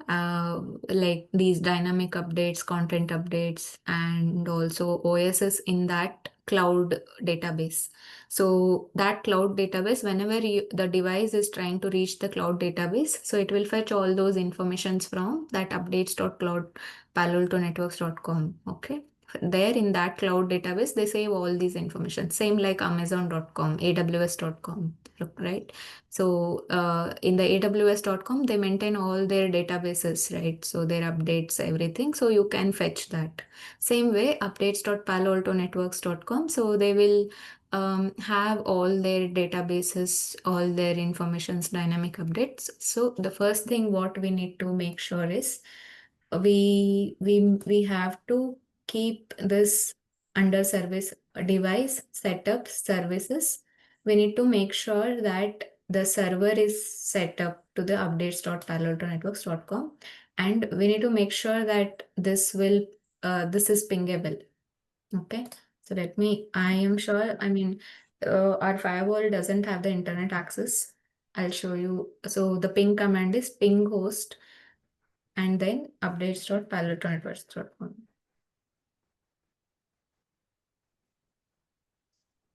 like these dynamic updates, content updates, and also OSs in that cloud database. So that cloud database, whenever the device is trying to reach the cloud database, so it will fetch all those informations from that updates.cloud paloaltonetworks.com. Okay. There in that cloud database, they save all these information. Same like Amazon.com, AWS.com, right? So in the AWS.com, they maintain all their databases, right? So their updates, everything. So you can fetch that. Same way, updates.paloaltonetworks.com. So they will have all their databases, all their informations, dynamic updates. So the first thing what we need to make sure is we have to keep this under service device setup services. We need to make sure that the server is set up to the updates.paloaltonetworks.com, and we need to make sure that this is pingable. Okay, so I am sure, our firewall doesn't have the internet access. I'll show you. So the ping command is ping host and then updates.paloaltonetworks.com.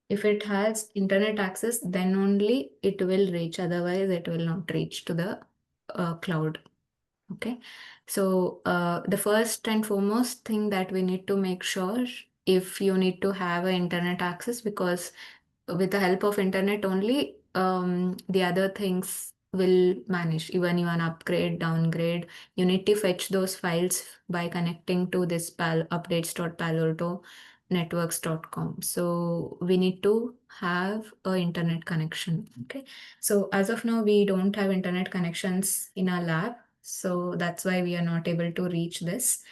If it has internet access, then only it will reach. Otherwise, it will not reach to the cloud. Okay. So the first and foremost thing that we need to make sure, if you need to have an internet access, because with the help of internet only, the other things will manage. Even you want upgrade, downgrade, you need to fetch those files by connecting to this updates.paloaltonetworks.com. So we need to have a internet connection. Okay. So as of now, we don't have internet connections in our lab. So that's why we are not able to reach this.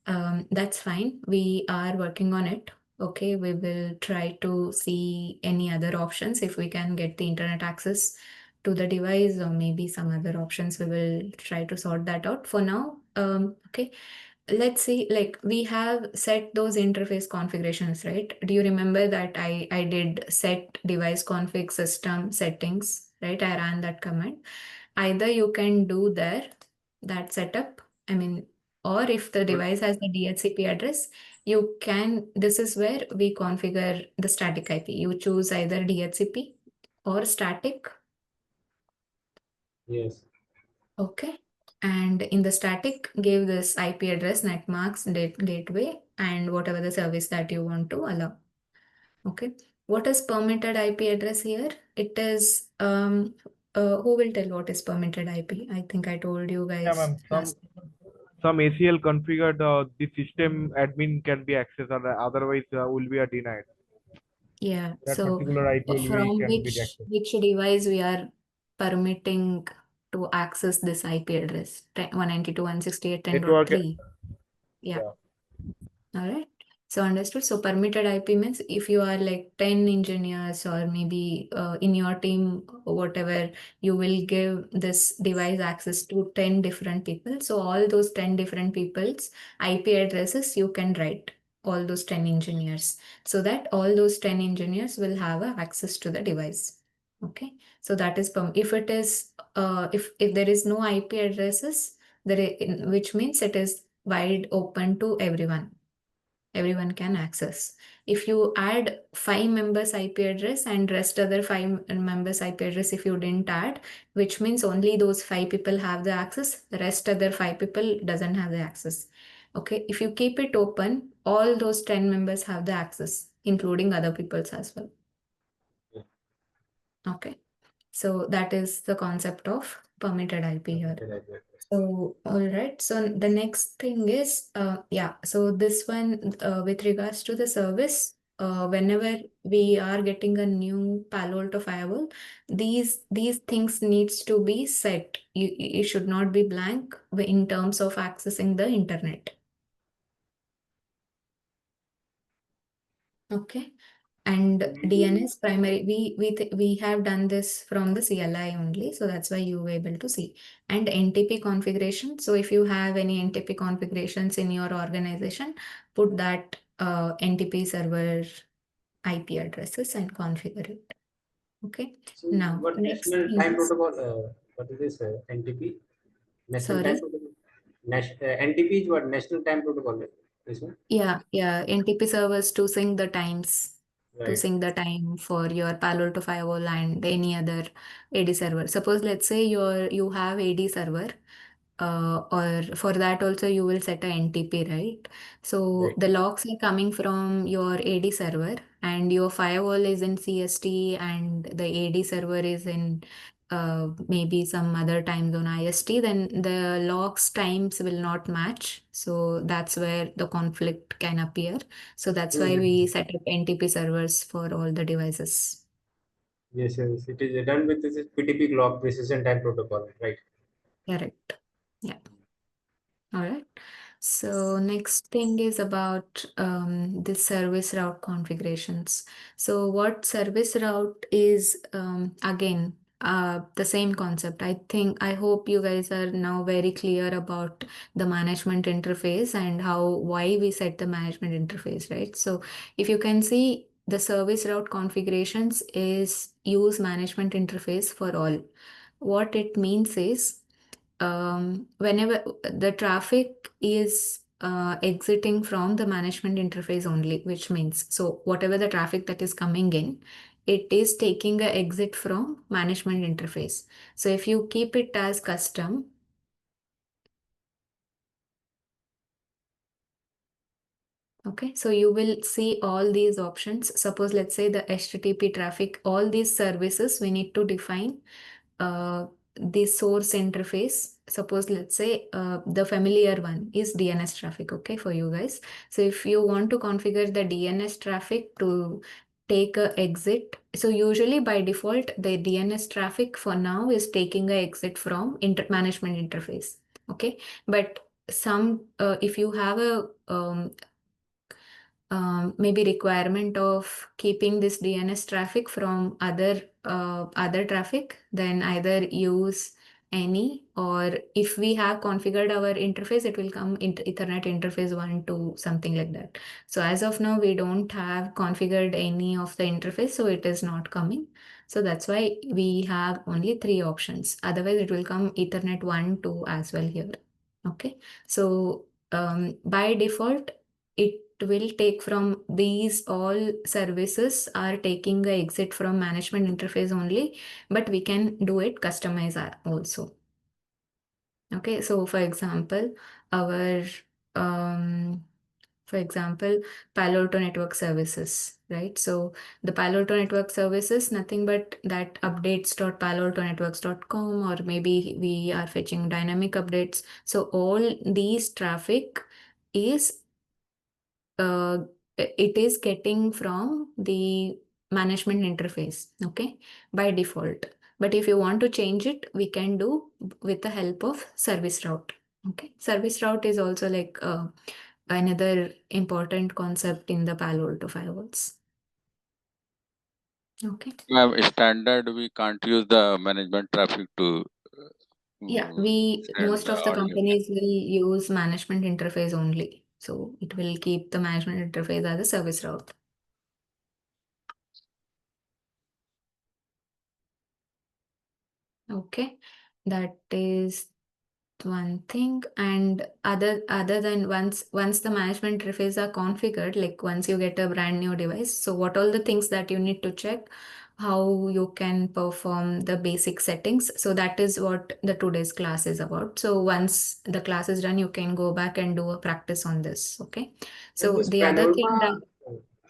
That's fine. We are working on it. Okay, we will try to see any other options if we can get the internet access to the device, or maybe some other options. We will try to sort that out. For now, okay, let's see. Like, we have set those interface configurations, right? Do you remember that I did set device config system settings, right? I ran that command. Either you can do that setup, or if the device has the DHCP address, this is where we configure the static IP. You choose either DHCP or static. Yes. Okay. And in the static, give this IP address, netmarks, gateway, and whatever the service that you want to allow. Okay. What is permitted IP address here? It is, who will tell what is permitted IP? I think I told you guys. Yeah, ma'am. last Some ACL configured, the system admin can be accessed, or otherwise will be denied. Yeah. That So particular IP from can be accessed. which device we are permitting to access this IP address? 192.168.10.3. Yeah. All right. So understood. So permitted IP means if you are like 10 engineers, or maybe in your team, whatever, you will give this device access to 10 different people. So all those 10 different people's IP addresses you can write, all those 10 engineers, so that all those 10 engineers will have access to the device. Okay. So that is if it is if there is no IP addresses, which means it is wide open to everyone. Everyone can access. If you add 5 members IP address and rest other 5 members IP address, if you didn't add, which means only those 5 people have the access, the rest other 5 people doesn't have the access. Okay, if you keep it open, all those 10 members have the access, including other people's as well. Okay, so that is the concept of permitted IP here. So, all right. So the next thing is, so this one, with regards to the service, whenever we are getting a new Palo Alto firewall, these things needs to be set. You should not be blank in terms of accessing the internet. Okay. And DNS primary, we have done this from the CLI only, so that's why you were able to see. And NTP configuration. So if you have any NTP configurations in your organization, put that NTP server IP addresses and configure it. Okay. So now, what next national thing time is, protocol? What is this NTP? National time sorry. protocol. NTP is what? National time protocol. This one. Yeah, NTP servers to sync the times. to Right. sync the time for your Palo Alto Firewall and any other AD server. Suppose let's say you have AD server, or for that also you will set a NTP, right? So Right. the logs are coming from your AD server and your firewall is in CST and the AD server is in maybe some other time zone IST, then the logs times will not match. So that's where the conflict can appear. So that's why we set up NTP servers for all the devices. Yes, yes. It is done with this PTP clock precision time protocol, right? Correct. Yeah. All right. So next thing is about the service route configurations. So what service route is, again, the same concept. I hope you guys are now very clear about the management interface and why we set the management interface, right? So if you can see, the service route configurations is use management interface for all. What it means is, whenever the traffic is exiting from the management interface only, which means, so whatever the traffic that is coming in, it is taking a exit from management interface. So if you keep it as custom, okay, so you will see all these options. Suppose let's say the HTTP traffic, all these services we need to define the source interface. Suppose let's say the familiar one is DNS traffic, okay, for you guys. So if you want to configure the DNS traffic to take a exit, so usually by default the DNS traffic for now is taking a exit from management interface, okay. But some if you have a maybe requirement of keeping this DNS traffic from other traffic, then either use any, or if we have configured our interface, it will come in Ethernet interface 1 to something like that. So as of now, we don't have configured any of the interface, so it is not coming. So that's why we have only 3 options. Otherwise, it will come Ethernet 1, 2 as well here. Okay. So by default, it will take from these all services are taking the exit from management interface only, but we can do it customize also. Okay, so for example, our Palo Alto Network Services, right? So the Palo Alto Network Services, nothing but that updates.paloaltonetworks.com, or maybe we are fetching dynamic updates. So all these traffic is it is getting from the management interface, okay, by default. But if you want to change it, we can do with the help of service route. Okay, service route is also like another important concept in the Palo Alto firewalls. Okay. Standard, we can't use the management traffic to Yeah, send most of the audio. companies will use management interface only. So it will keep the management interface as a service route. Okay, that is one thing. And other than once the management interface are configured, like once you get a brand new device, so what all the things that you need to check, how you can perform the basic settings. So that is what the today's class is about. So once the class is done, you can go back and do a practice on this. Okay, so This the other thing that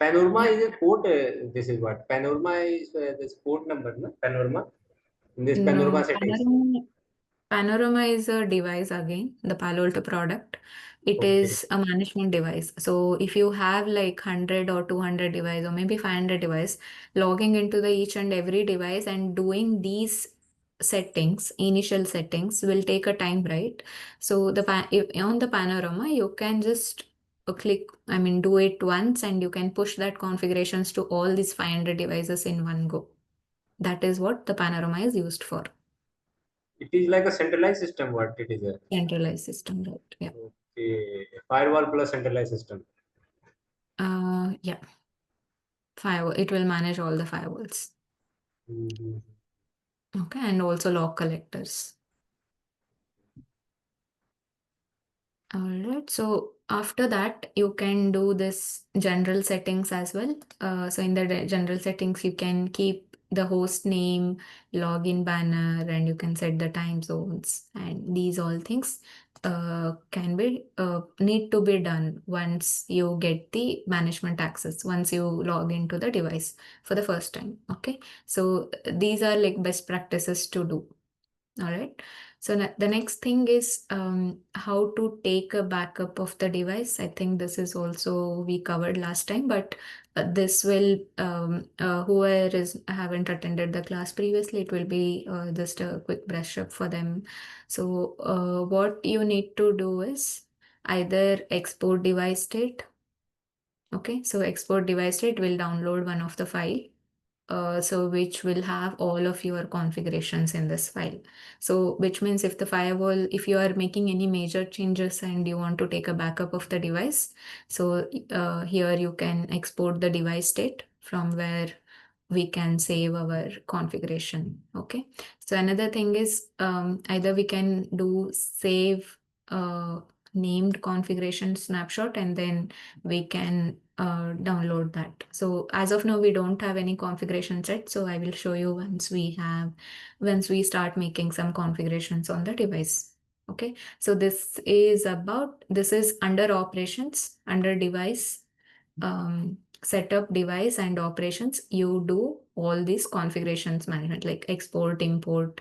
Panorama yeah. is a port. This is what Panorama is. This port number, no? Panorama. In this Panorama No, settings. Panorama is a device again, the Palo Alto product. It Okay. is a management device. So if you have like 100 or 200 device or maybe 500 device, logging into the each and every device and doing these settings, initial settings will take a time, right? So if on the Panorama, you can just do it once and you can push that configurations to all these 500 devices in one go. That is what the Panorama is used for. It is like a centralized system. What it is? Centralized system, right? Yeah. Okay. Firewall plus centralized system. Yeah. Firewall. It will manage all the firewalls. Mhm. Okay, and also log collectors. All right. So After that, you can do this general settings as well. So in the general settings, you can keep the host name, login banner, and you can set the time zones. And these all things can be need to be done once you get the management access, once you log into the device for the first time. Okay, so these are like best practices to do. All right. So the next thing is how to take a backup of the device. I think this is also we covered last time, but this will whoever is haven't attended the class previously, it will be just a quick brush up for them. So what you need to do is either export device state. Okay, so export device state will download one of the file. So which will have all of your configurations in this file. So which means if the firewall, if you are making any major changes and you want to take a backup of the device, so here you can export the device state from where we can save our configuration. Okay. So another thing is either we can do save named configuration snapshot and then we can download that. So as of now, we don't have any configuration set. So I will show you once we start making some configurations on the device. Okay. So this is under operations, under device, setup device and operations. You do all these configurations management like export, import,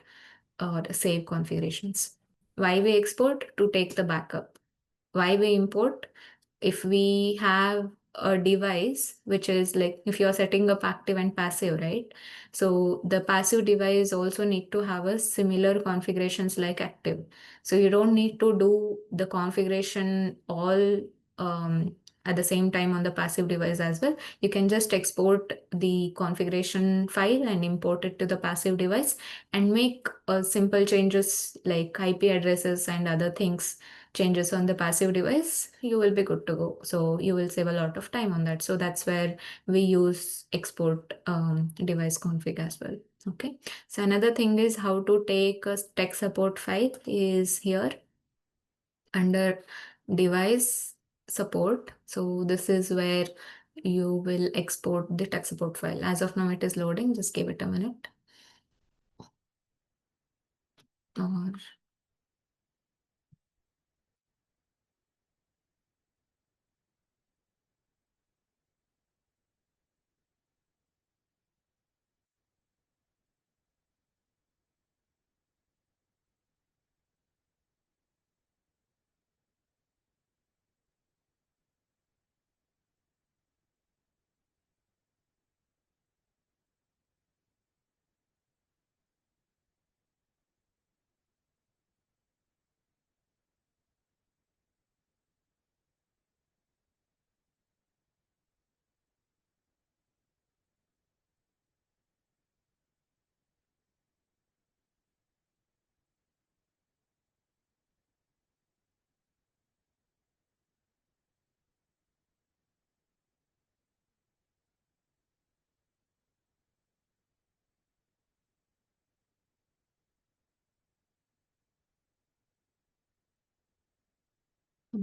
or save configurations. Why we export? To take the backup. Why we import? If we have a device which is like if you're setting up active and passive, right? So the passive device also need to have a similar configurations like active. So you don't need to do the configuration all at the same time on the passive device as well. You can just export the configuration file and import it to the passive device and make simple changes like IP addresses and other things changes on the passive device, you will be good to go. So you will save a lot of time on that. So that's where we use export device config as well. Okay. So another thing is how to take a tech support file is here under device support. So this is where you will export the tech support file. As of now, it is loading. Just give it a minute. Or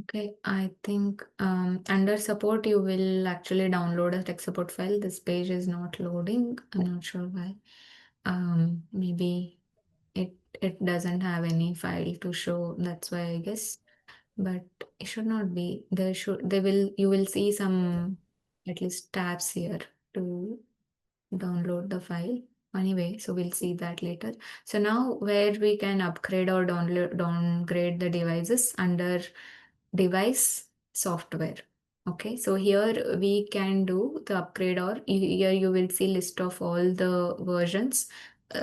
okay, I think under support you will actually download a tech support file. This page is not loading. I'm not sure why. Maybe it doesn't have any file to show. That's why I guess. But it should not be. You will see some at least tabs here to download the file. Anyway, so we'll see that later. So now where we can upgrade or downgrade the devices under device software. Okay, so here we can do the upgrade or here you will see list of all the versions.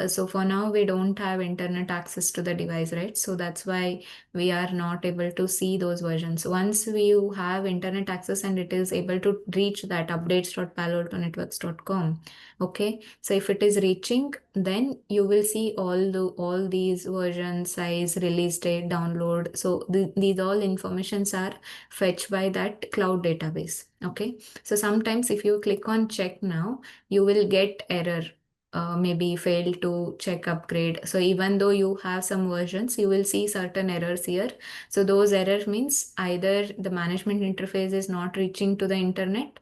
So for now we don't have internet access to the device, right? So that's why we are not able to see those versions. Once you have internet access and it is able to reach that updates.paloaltonetworks.com. Okay, so if it is reaching, then you will see all these version, size, release date, download. So these all informations are fetched by that cloud database. Okay, so sometimes if you click on check now, you will get error. maybe failed to check upgrade. So even though you have some versions, you will see certain errors here. So those errors means either the management interface is not reaching to the internet,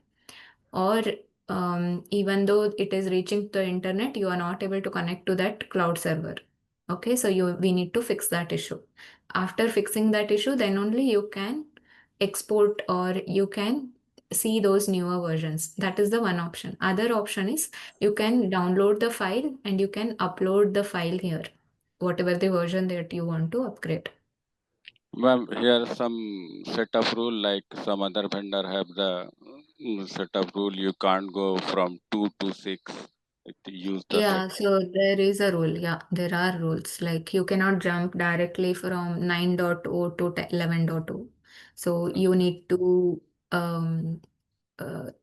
or even though it is reaching the internet, you are not able to connect to that cloud server. Okay, so we need to fix that issue. After fixing that issue, then only you can export or you can see those newer versions. That is the one option. Other option is you can download the file and you can upload the file here, whatever the version that you want to upgrade. Ma'am, here some setup rule, like some other vendor have the setup rule, you can't go from 2 to 6 to use the Yeah, set. so there is a rule. Yeah, there are rules. Like you cannot jump directly from 9.0 to 11.0. So you need to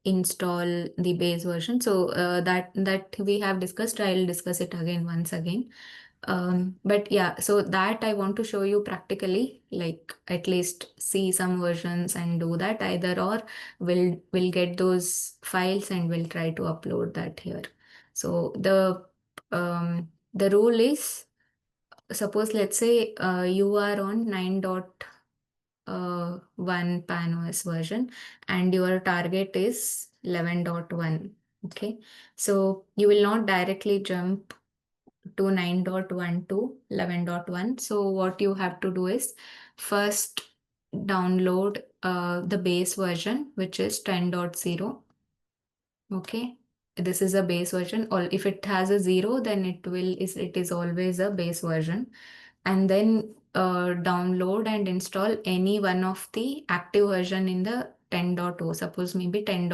install the base version. So that we have discussed. I'll discuss it again once again. But yeah, so that I want to show you practically, like at least see some versions and do that. Either or we'll get those files and we'll try to upload that here. So the rule is, suppose let's say you are on 9.1 PAN-OS version and your target is 11.1. Okay, so you will not directly jump to 9.1 to 11.1. So what you have to do is first download the base version, which is 10.0. Okay, this is a base version. Or if it has a 0, then it is always a base version. And then download and install any one of the active version in the 10.0. Suppose maybe 10.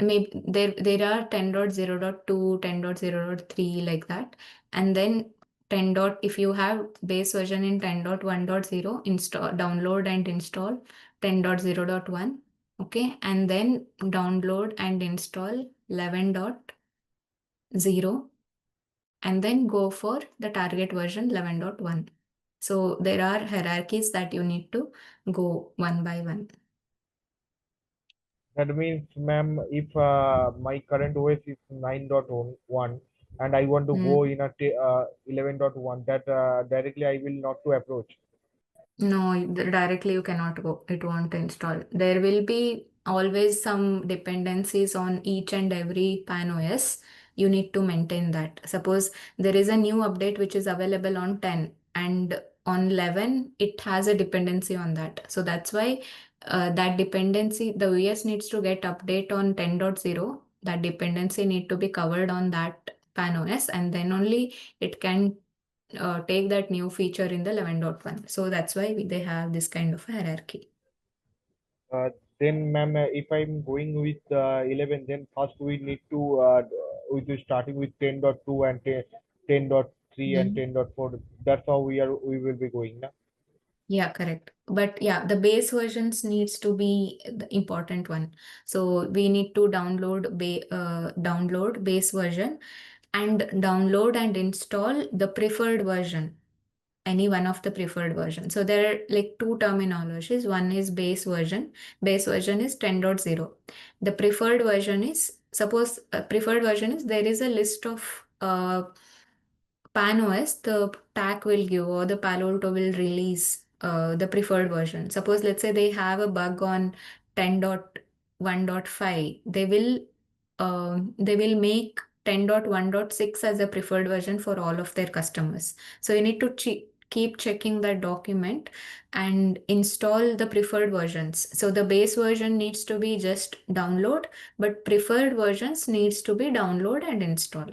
Maybe there are 10.0.2, 10.0.3 like that. And then 10. If you have base version in 10.1.0, install, download and install 10.0.1. Okay, and then download and install 11.0, and then go for the target version 11.1. So there are hierarchies that you need to go one by one. That means, ma'am, if my current OS is 9.1 and I want to go in a 11.1, that directly I will not to approach. No, directly you cannot go. It won't install. There will be always some dependencies on each and every PAN OS. You need to maintain that. Suppose there is a new update which is available on 10 and on 11, it has a dependency on that. So that's why that dependency, the OS needs to get update on 10.0. That dependency need to be covered on that PAN OS, and then only it can take that new feature in the 11.1. So that's why they have this kind of hierarchy. Then, ma'am, if I'm going with 11, then first we need to starting with 10.2 and 10.3 and 10.4. That's how we will be going now. Yeah, correct. But yeah, the base versions needs to be the important one. So we need to download base version and download and install the preferred version, any one of the preferred version. So there are like two terminologies. One is base version. Base version is 10.0. The preferred version is, suppose preferred version is, there is a list of PAN OS, the TAC will give, or the Palo Alto will release the preferred version. Suppose let's say they have a bug on 10.1.5, they will make 10.1.6 as a preferred version for all of their customers. So you need to keep checking that document and install the preferred versions. So the base version needs to be just download, but preferred versions needs to be download and install.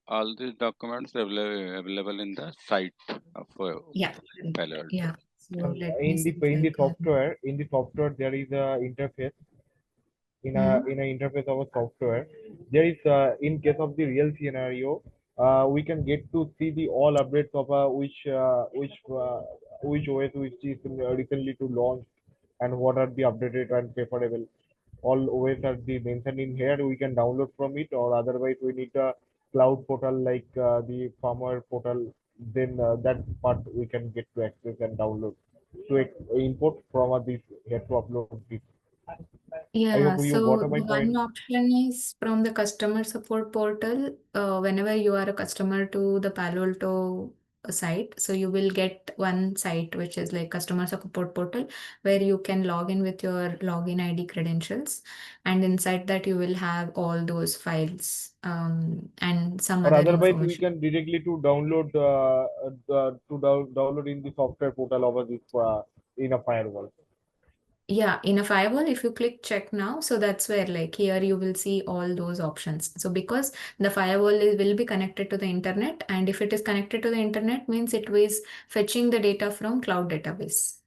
All these documents available in the site of Yeah. Palo Alto. Yeah. So let me In see the if I can. software there is a interface. In a interface of a software, there is in case of the real scenario, we can get to see the all updates of which OS which is recently to launch and what are the updated and preferable. All OS are the mentioned in here. We can download from it, or otherwise we need a cloud portal like the firmware portal. Then that part we can get to access and download to import from this here to upload this. I Yeah, hope you so got my the one point. option is from the customer support portal. Whenever you are a customer to the Palo Alto site, so you will get one site which is like customer support portal where you can log in with your login ID credentials, and inside that you will have all those files and some Or other otherwise, we information. can directly to download download in the software portal over this in a firewall. Yeah, in a firewall, if you click check now, so that's where like here you will see all those options. So because the firewall will be connected to the internet, and if it is connected to the internet means it is fetching the data from cloud database.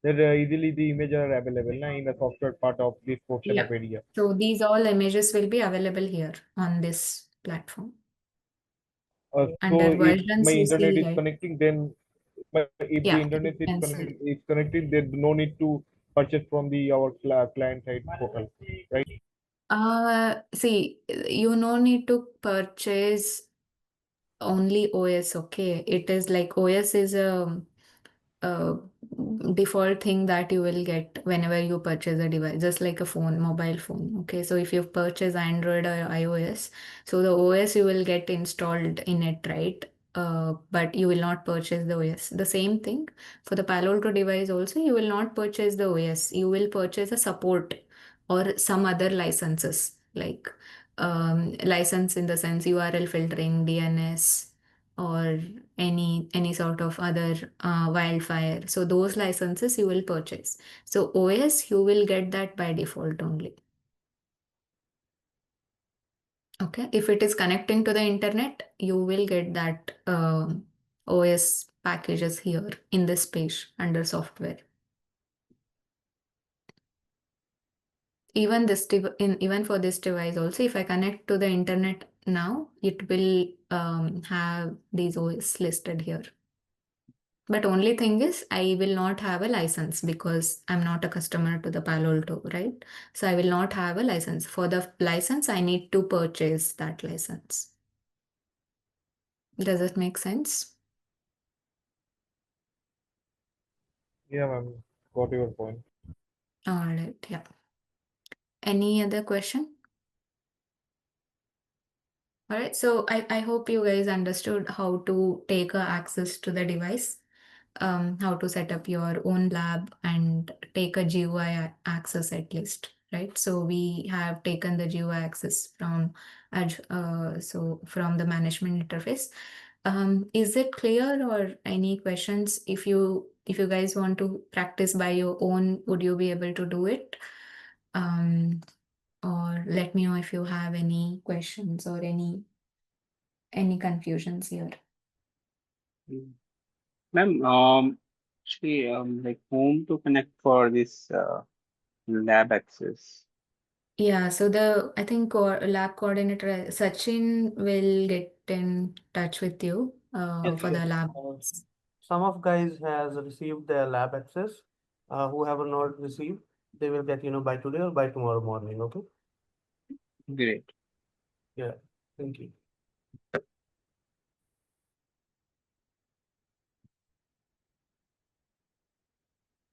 Then easily the images are available na, in the software part of this portion of Yeah. area. So these all images will be available here on this platform. So Under if versions my you internet see is like, connecting, then if the yeah, internet you can see. is connected, there's no need to purchase from the our client side portal, right? See, you no need to purchase only OS, okay? It is like OS is a default thing that you will get whenever you purchase a device, just like a phone, mobile phone. Okay, so if you purchase Android or iOS, so the OS you will get installed in it, right? But you will not purchase the OS. The same thing for the Palo Alto device also, you will not purchase the OS. You will purchase a support or some other licenses, like license in the sense URL filtering, DNS, or any sort of other wildfire. So those licenses you will purchase. So OS you will get that by default only. Okay, if it is connecting to the internet, you will get that OS packages here in this page under software. Even even for this device also, if I connect to the internet now, it will have these OS listed here. But only thing is, I will not have a license because I'm not a customer to the Palo Alto, right? So I will not have a license. For the license, I need to purchase that license. Does it make sense? Yeah, ma'am, got your point. All right, yeah. Any other question? All right, so I hope you guys understood how to take access to the device, how to set up your own lab and take a GUI access at least, right? So we have taken the GUI access from from the management interface. Is it clear or any questions? If you guys want to practice by your own, would you be able to do it? Or let me know if you have any questions or any confusions here. Ma'am, actually, like whom to connect for this lab access? Yeah, so I think lab coordinator Sachin will get in touch with you Yes, for yes. the lab. Some of guys has received their lab access. Who have not received, they will get, by today or by tomorrow morning. Okay. Great. Yeah. Thank you.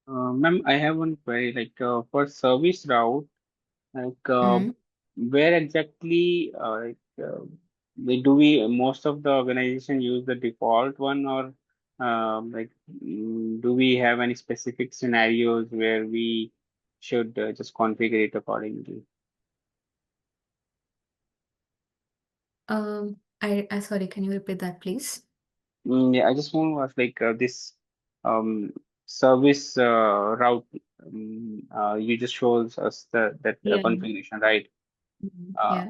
Ma'am, I have one query. Like for service route, like Mm. where exactly do we most of the organization use the default one, or like do we have any specific scenarios where we should just configure it accordingly? I sorry, can you repeat that, please? Yeah, I just want to ask like this um, service route. You just shows us that Yeah. configuration, right? Uh, Yeah.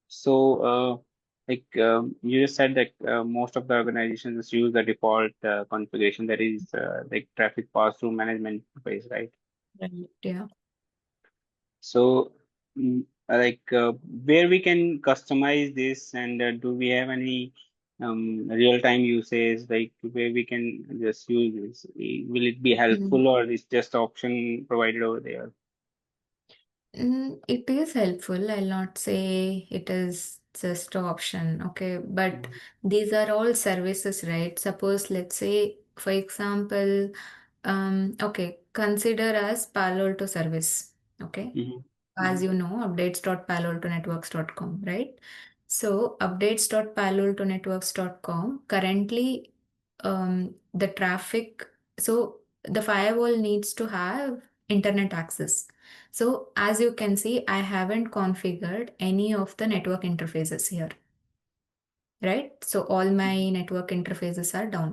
so like you just said that most of the organizations use the default configuration, that is like traffic pass-through management interface, right? Right. Yeah. So like where we can customize this, and do we have any real-time usage, like where we can just use this? Will it be Mm. helpful, or is just option provided over there? It is helpful. I'll not say it is just an option, okay? But these are all services, right? Suppose, let's say, for example, okay, consider as Palo Alto service. Okay. Mhm. As you know, updates.paloaltonetworks.com, right? So updates.paloaltonetworks.com currently the traffic, so the firewall needs to have internet access. So as you can see, I haven't configured any of the network interfaces here, right? So all my network interfaces are down.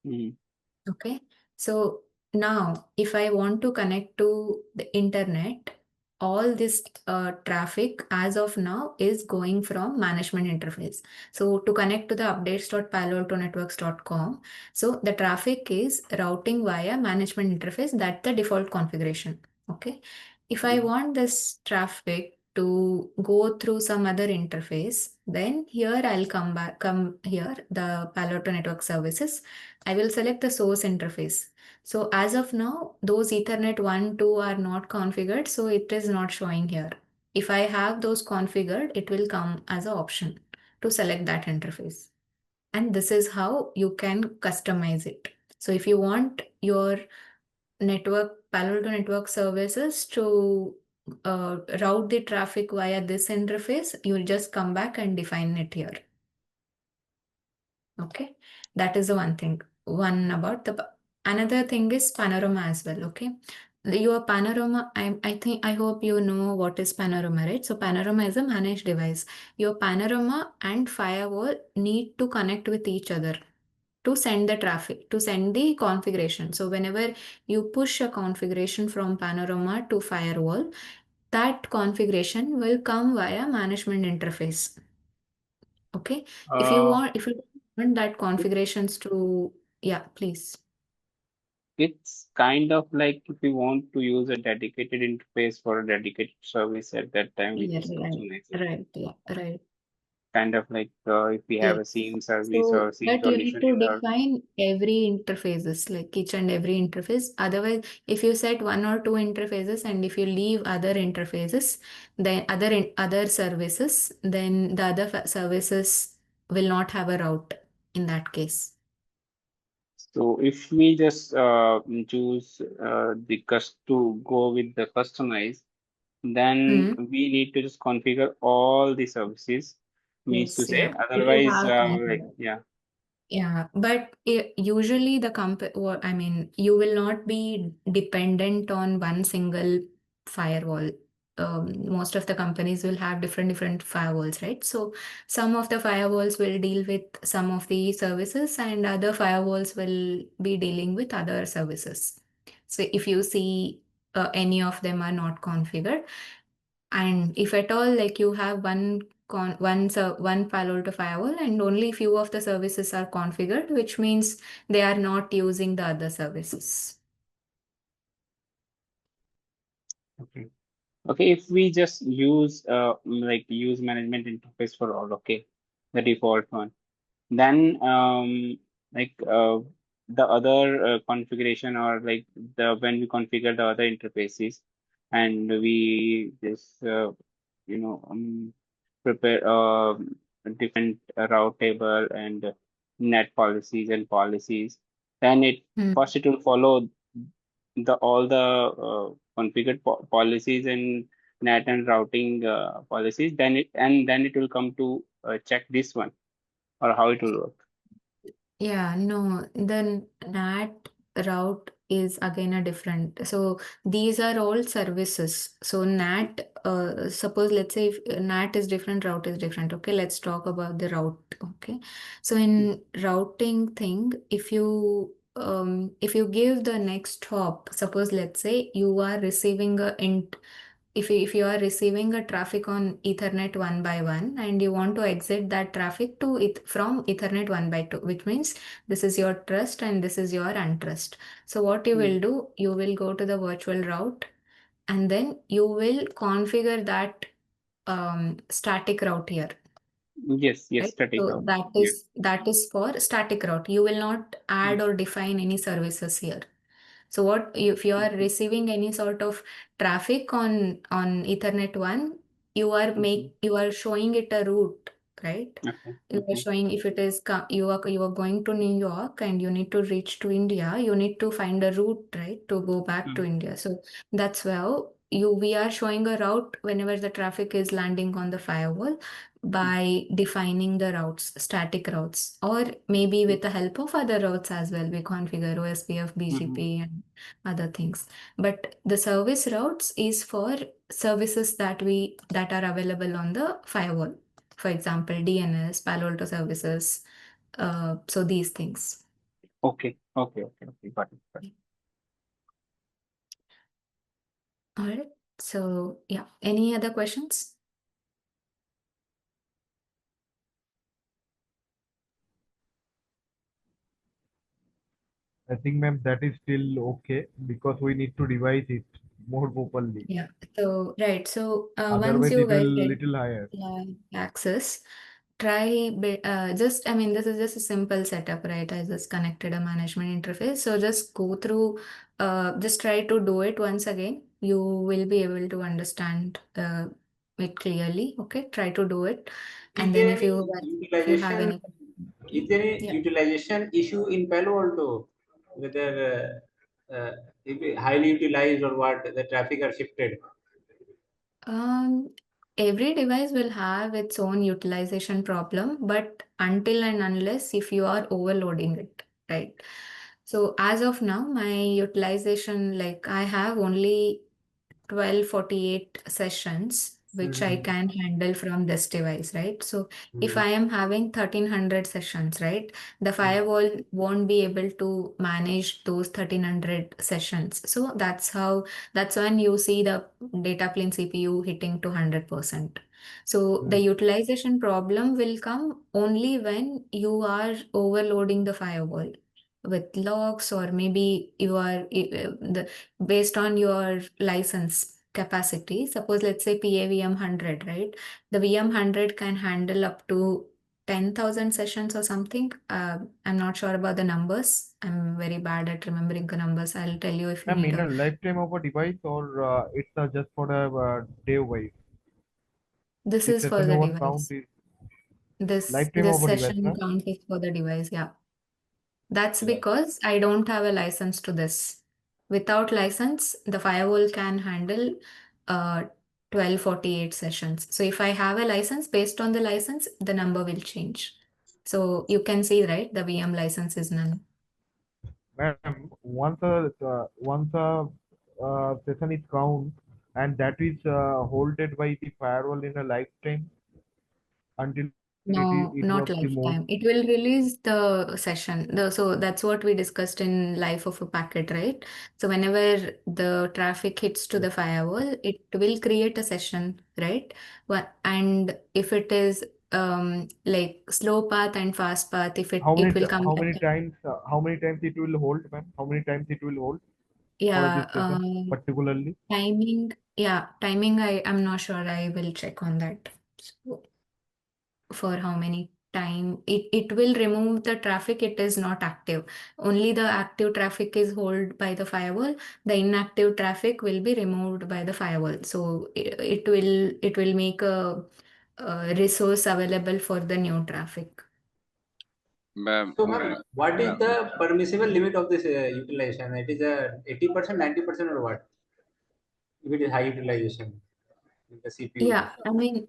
Mhm. Okay, so now if I want to connect to the internet, all this traffic as of now is going from management interface. So to connect to the updates.paloaltonetworks.com, so the traffic is routing via management interface. That's the default configuration. Okay, if I want this traffic to go through some other interface, then here I'll come here, the Palo Alto Network Services. I will select the source interface. So as of now, those Ethernet 1, 2 are not configured, so it is not showing here. If I have those configured, it will come as an option to select that interface. And this is how you can customize it. So if you want your Palo Alto Network Services to route the traffic via this interface, you'll just come back and define it here. Okay, that is the one thing. One about the another thing is panorama as well. Okay, your panorama, I hope you know what is panorama, right? So panorama is a managed device. Your panorama and firewall need to connect with each other to send the traffic, to send the configuration. So whenever you push a configuration from panorama to firewall, that configuration will come via management interface. Okay, if you want that configurations to, yeah, please. It's kind of like if we want to use a dedicated interface for a dedicated service at that time, we Yeah, just right, customize it. right, yeah, right. Kind of like if we have a Yes. SIEM service So or SIEM that you need solution to in our define every interfaces, like each and every interface. Otherwise, if you set one or two interfaces and if you leave other interfaces, then other services, then the other services will not have a route in that case. So if we just choose to go with the customize, then we need to just configure all the services, means to Yes, say. yeah. If you Otherwise, have like yeah. Yeah, but usually the I mean, you will not be dependent on one single firewall. Most of the companies will have different firewalls, right? So some of the firewalls will deal with some of the services, and other firewalls will be dealing with other services. So if you see any of them are not configured, and if at all, like you have one Palo Alto firewall and only few of the services are configured, which means they are not using the other services. Okay. Okay, if we just use like use management interface for all, okay, the default one, then like the other configuration or like the when we configure the other interfaces and we just prepare different route table and net policies and policies, then first it will follow the all the configured policies and net and routing policies, then it will come to check this one, or how it will work. Yeah, no, the NAT route is again a different. So these are all services. So NAT, suppose let's say if NAT is different, route is different. Okay, let's talk about the route. Okay, so in routing thing, if you give the next hop, suppose let's say you are receiving a int if you are receiving a traffic on Ethernet 1 by 1 and you want to exit that traffic to it from Ethernet 1 by 2, which means this is your trust and this is your untrust. So what you will do, you will go to the virtual route and then you will configure that static route here. Yes, Right? static So route. that is for static route. You will not add or define any services here. So what if you are receiving any sort of traffic on Ethernet 1, you are showing it a route right? Okay. You are Okay. showing if it is you are going to New York and you need to reach to India, you need to find a route, right, to go back to India. So that's where we are showing a route whenever the traffic is landing on the firewall by defining the routes, static routes, or maybe with the help of other routes as well. We configure OSPF, BGP, and other things. But the service routes is for services that are available on the firewall. For example, DNS, Palo Alto services. So these things. Okay. Okay. Got it. All right. So yeah, any other questions? I think, ma'am, that is still okay because we need to revise it more properly. Yeah. So right. So once Otherwise, you it will guys get little higher. access, just, I mean, this is just a simple setup, right? I just connected a management interface. So just go through, just try to do it once again. You will be able to understand it clearly. Okay, try to do it. And then if you have any, is there any yeah. utilization issue in Palo Alto, whether if it highly utilized or what, the traffic are shifted? Every device will have its own utilization problem, but until and unless if you are overloading it, right? So as of now, my utilization, like I have only 1248 sessions, which I can handle from this device, right? So if I am having 1300 sessions, right, the firewall won't be able to manage those 1300 sessions. So that's when you see the data plane CPU hitting to 100%. So the utilization problem will come only when you are overloading the firewall with logs, or maybe you are based on your license capacity. Suppose let's say PAVM 100, right? The VM 100 can handle up to 10,000 sessions or something. I'm not sure about the numbers. I'm very bad at remembering the numbers. I'll tell you if you Ma'am, need in a a lifetime of a device or it's just for a day wise? this This is for session the over count device. is This lifetime of a device, session ma'am? count is for the device, yeah. That's Yeah. because I don't have a license to this. Without license, the firewall can handle 1248 sessions. So if I have a license, based on the license, the number will change. So you can see, right, the VM license is none. Ma'am, once a session is count and that is holded by the firewall in a lifetime until No, it was not removed. lifetime. It will release the session. So that's what we discussed in life of a packet, right? So whenever the traffic hits to the firewall, it will create a session, right? And if it is like slow path and fast path, if it will come back. How many times it will hold, ma'am? How many times it will hold for this Yeah, session particularly? timing. Yeah, timing. I'm not sure. I will check on that. So, for how many time it will remove the traffic, it is not active. Only the active traffic is held by the firewall. The inactive traffic will be removed by the firewall. So it will make a resource available for the new traffic. Ma'am, So, ma'am, what is the permissible limit of this utilization? It is 80%, 90%, or what? If it is high utilization in the CPU. Yeah, I mean,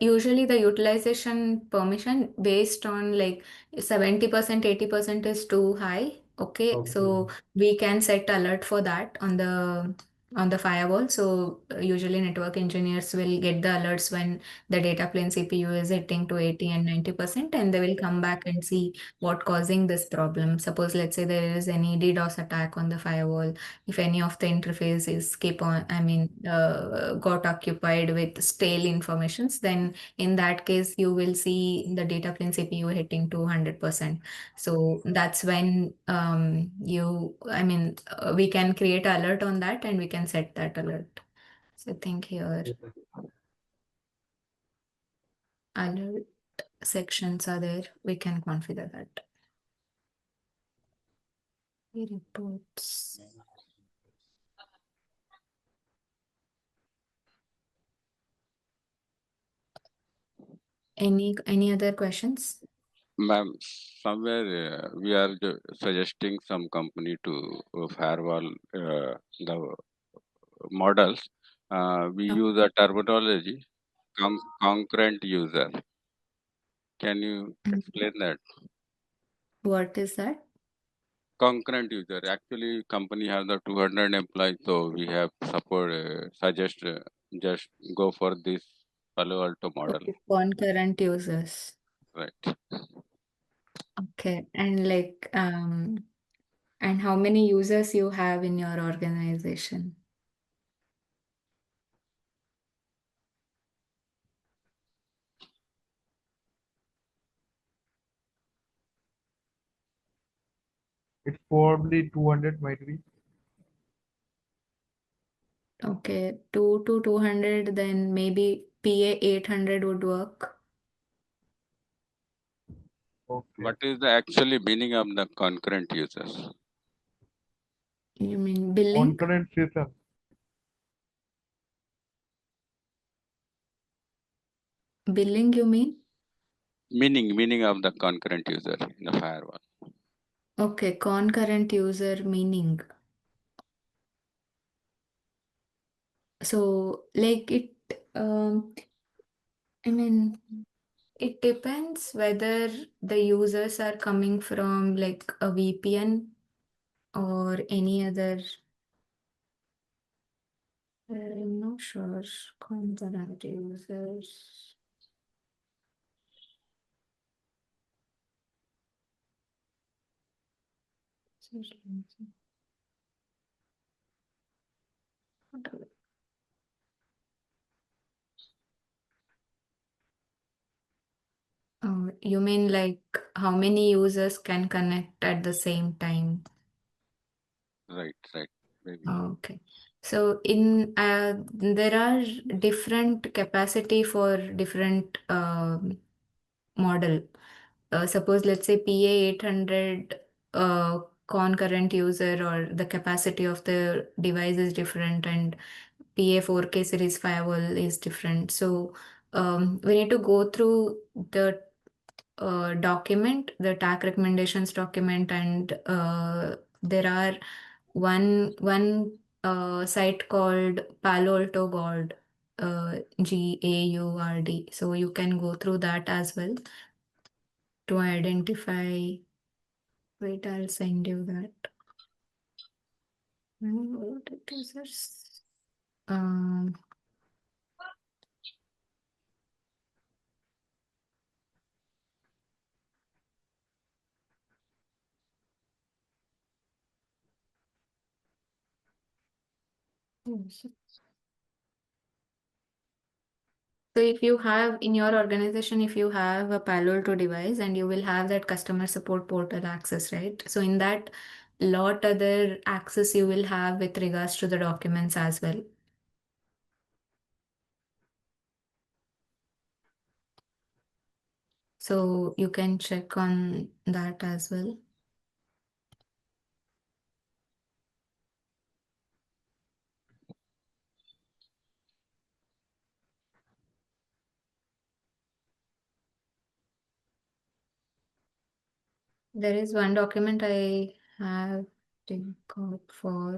usually the utilization permission based on like 70%, 80% is too high. Okay, so we can set alert for that on the firewall. So usually network engineers will get the alerts when the data plane CPU is hitting to 80 and 90%, and they will come back and see what causing this problem. Suppose let's say there is any DDoS attack on the firewall, if any of the interfaces got occupied with stale informations, then in that case you will see the data plane CPU hitting to 100%. So that's when we can create alert on that and we can set that alert. So I think here alert sections are there. We can configure that. Reports. Any other questions? Ma'am, somewhere we are suggesting some company to firewall the models. We use a terminology concurrent user. Can you explain that? What is that? Concurrent user. Actually, company has the 200 employees, so we have suggest just go for this Palo Alto model. Okay, concurrent users. Right. Okay, and like and how many users you have in your organization? It's probably 200 might be. Okay, 2 to 200, then maybe PA 800 would work. Okay. What is the actually meaning of the concurrent users? You mean billing? Concurrent session. Billing, you mean? Meaning of the concurrent user in the firewall. Okay, concurrent user meaning. So, like it, I mean, it depends whether the users are coming from like a VPN or any other. I'm not sure. Concurrent users. Oh, you mean like how many users can connect at the same time? Right. Maybe. Okay. So in there are different capacity for different model. Suppose let's say PA 800 concurrent user or the capacity of the device is different and PA 4K series firewall is different. So we need to go through the document, the TAC recommendations document, and there are one site called Palo Alto Gaurd, GAURD. So you can go through that as well to identify. Wait, I'll send you that. What it is this? So if you have in your organization, if you have a Palo Alto device and you will have that customer support portal access, right? So in that lot other access you will have with regards to the documents as well. So you can check on that as well. There is one document I have to go for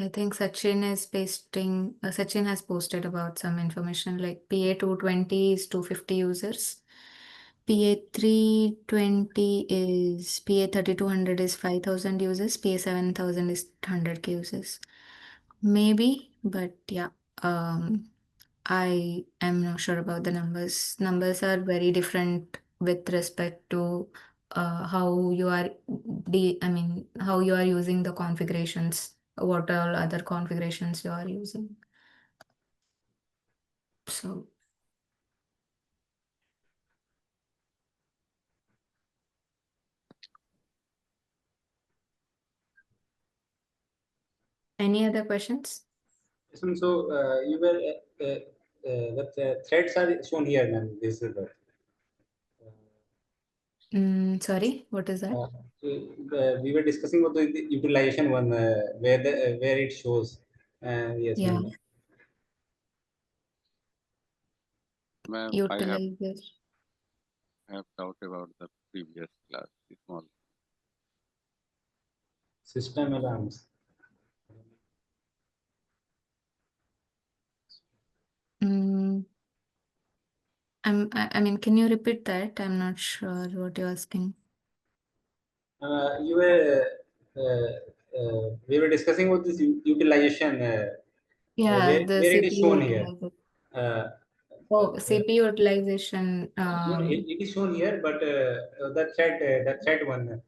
I think Sachin has posted about some information like PA 220 is 250 users. PA 320 is PA 3200 is 5000 users. PA 7000 is 100k users. Maybe, but yeah, I am not sure about the numbers. Numbers are very different with respect to how you are how you are using the configurations, what all other configurations you are using. So any other questions? So you were the threads are shown here, ma'am. This is the Sorry, what is that? We were discussing about the utilization one, where it shows. Yes, Yeah, ma'am. Ma'am, I utilization. have doubt about the previous class. Small. System alarms. I mean, can you repeat that? I'm not sure what you're asking. You were we were discussing about this utilization. Yeah, the Where it is CPU shown here. utilization. Uh, Oh, CPU utilization. No, it is shown here, but the thread one,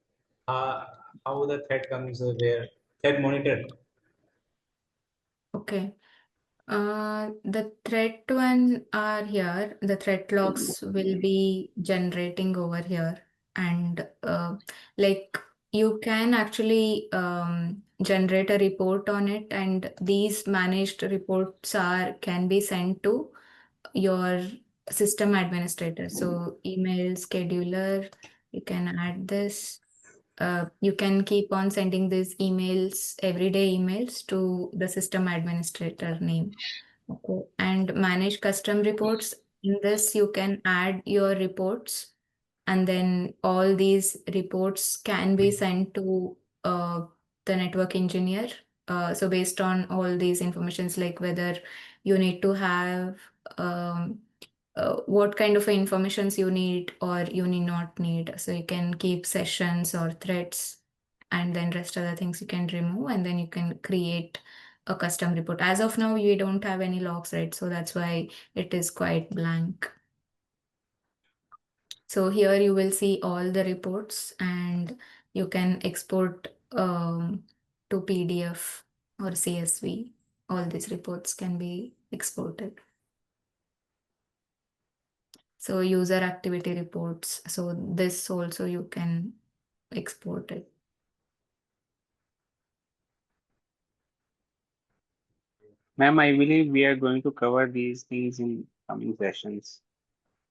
how the thread comes where thread monitor. Okay. The threat one are here. The threat logs will be generating over here, and like you can actually generate a report on it, and these managed reports can be sent to your system administrator. So email scheduler, you can add this. You can keep on sending these emails, everyday emails to the system administrator name. Okay. And manage custom reports. In this, you can add your reports, and then all these reports can be sent to the network engineer. So based on all these informations, like whether you need to have um, what kind of informations you need or you need not need. So you can keep sessions or threads, and then rest of the things you can remove, and then you can create a custom report. As of now, you don't have any logs, right? So that's why it is quite blank. So here you will see all the reports, and you can export to PDF or CSV. All these reports can be exported. So user activity reports. So this also you can export it. Ma'am, I believe we are going to cover these things in coming sessions.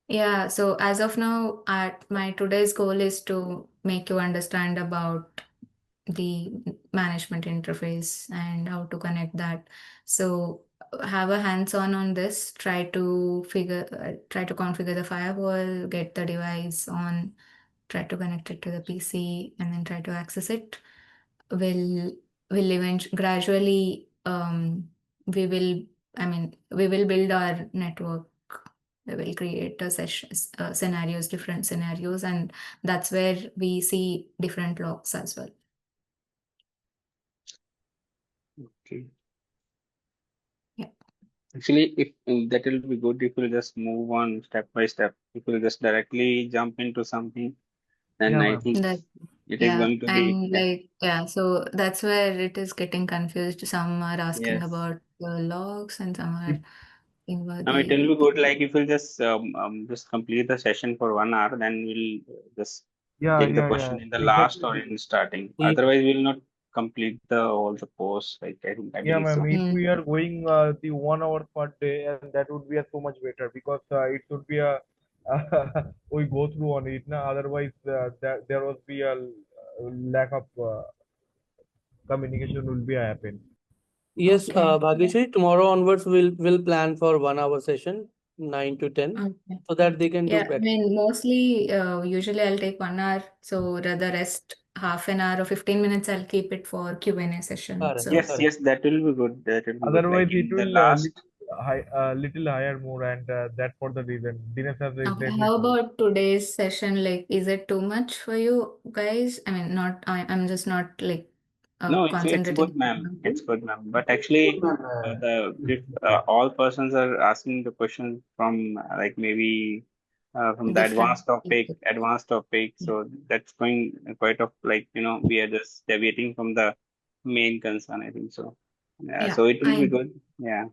Yeah, so as of now, my today's goal is to make you understand about the management interface and how to connect that. So have a hands-on on this. Try to configure the firewall, get the device on, try to connect it to the PC, and then try to access it. Will eventually gradually we will we will build our network. We will create a scenarios, different scenarios, and that's where we see different logs as well. Okay. Yeah. Actually, if that will be good if you just move on step by step. If you just directly jump into something, then Yeah, I ma'am. think That, it is yeah, going to be and so that's where it is getting confused. Some are asking yes. about the logs, and some are asking about Now it will be the good like if you just complete the session for 1 hour, then we'll just Yeah, take the yeah, yeah. question in the last or Exactly. in starting. Yeah. Otherwise, we'll not complete the all the course. Like I Yeah, believe ma'am. so. If we are going the 1 hour per day, and that would be so much better because it should be a we go through on it. Now, otherwise, there would be a lack of communication will be happen. Yes, Okay. Bhagyashree, tomorrow onwards we'll plan for 1 hour session, 9 to 10, Okay. so that they can do Yeah, I practice. mean, mostly, usually I'll take 1 hour. So the rest, half an hour or 15 minutes, I'll keep it for Q&A session. Correct, So Yes, correct. yes, that will be good. That will be good. Otherwise, Like it in the will last, little higher more, and that for the reason. Dinesh has okay, exactly how told. about today's session? Like, is it too much for you guys? I mean, I'm just not like no, it's concentrating good, ma'am. on It's it. good, ma'am. But actually, Ma'am, the if all persons are asking the question from like maybe from the Different. advanced topic. So that's going quite of like we are just deviating from the main concern. I think so. Yeah, Yeah, so it will be good. Yeah.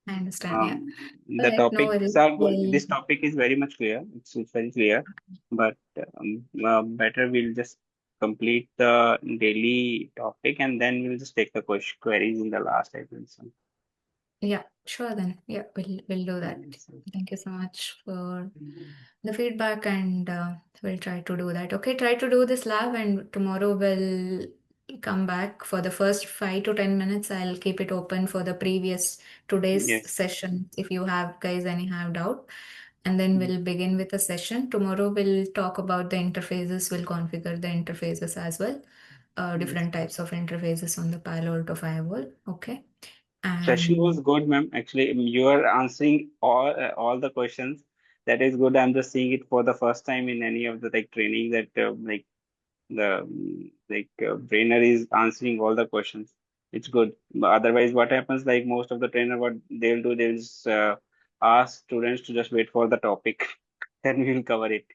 I understand. Yeah. Um, All the right, no topics worries. are good. Well, This topic is very much clear. It's very clear, but better we'll just complete the daily topic and then we'll just take the question queries in the last, I think so. Yeah, sure then. Yeah, we'll do that. Thank you so much for the feedback, and we'll try to do that. Okay, try to do this lab, and tomorrow we'll come back for the first 5 to 10 minutes. I'll keep it open for the previous today's Yes. session if you have any have doubt. And then we'll begin with a session. Tomorrow we'll talk about the interfaces, we'll configure the interfaces as well. Different types of interfaces on the Palo Alto Firewall. Okay. Session was And good, ma'am. Actually, you are answering all the questions. That is good. I'm just seeing it for the first time in any of the like training that like the trainer is answering all the questions. It's good. But otherwise, what happens, like most of the trainer, what they'll do, they'll just ask students to just wait for the topic, then we will cover it.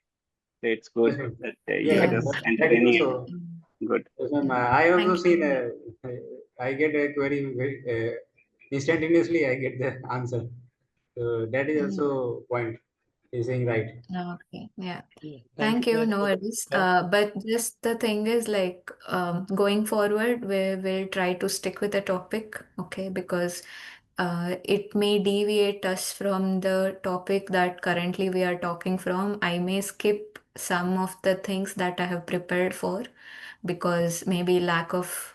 So it's good Yes, ma'am. that Yes, you are yeah, ma'am. just That is entertaining also. it. Good. Yes, ma'am. I also thank seen. you. I get a query very instantaneously. I get the answer. So that is also point. He's saying right. Okay, yeah. Yeah, Thank you, guys no for the worries. feedback. But just the thing is, like, going forward, we will try to stick with the topic, okay? Because it may deviate us from the topic that currently we are talking from. I may skip some of the things that I have prepared for because maybe lack of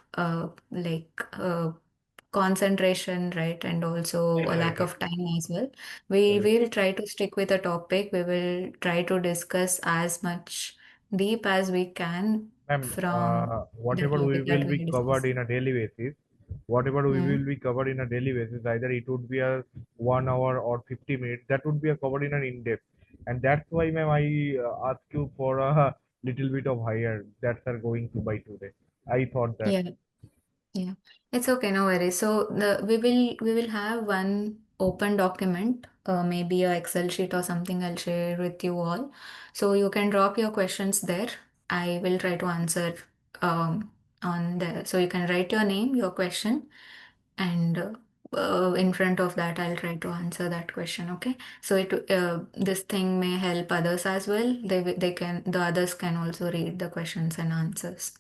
concentration, right? And also a lack of time as well. We will try to stick with the topic. We will try to discuss as much deep as we can Ma'am, from the whatever we topic that will we be are covered discussing. in a daily basis, whatever we Hmm. will be covered in a daily basis, either it would be a 1 hour or 50 minutes, that would be a covered in an in-depth. And that's why, ma'am, I ask you for a little bit of higher. That's are going to by today. I thought that. Yeah. Yeah, it's okay, no worries. So we will have one open document, maybe a Excel sheet or something I'll share with you all. So you can drop your questions there. I will try to answer on there. So you can write your name, your question, and in front of that I'll try to answer that question. Okay. So this thing may help others as well. The others can also read the questions and answers.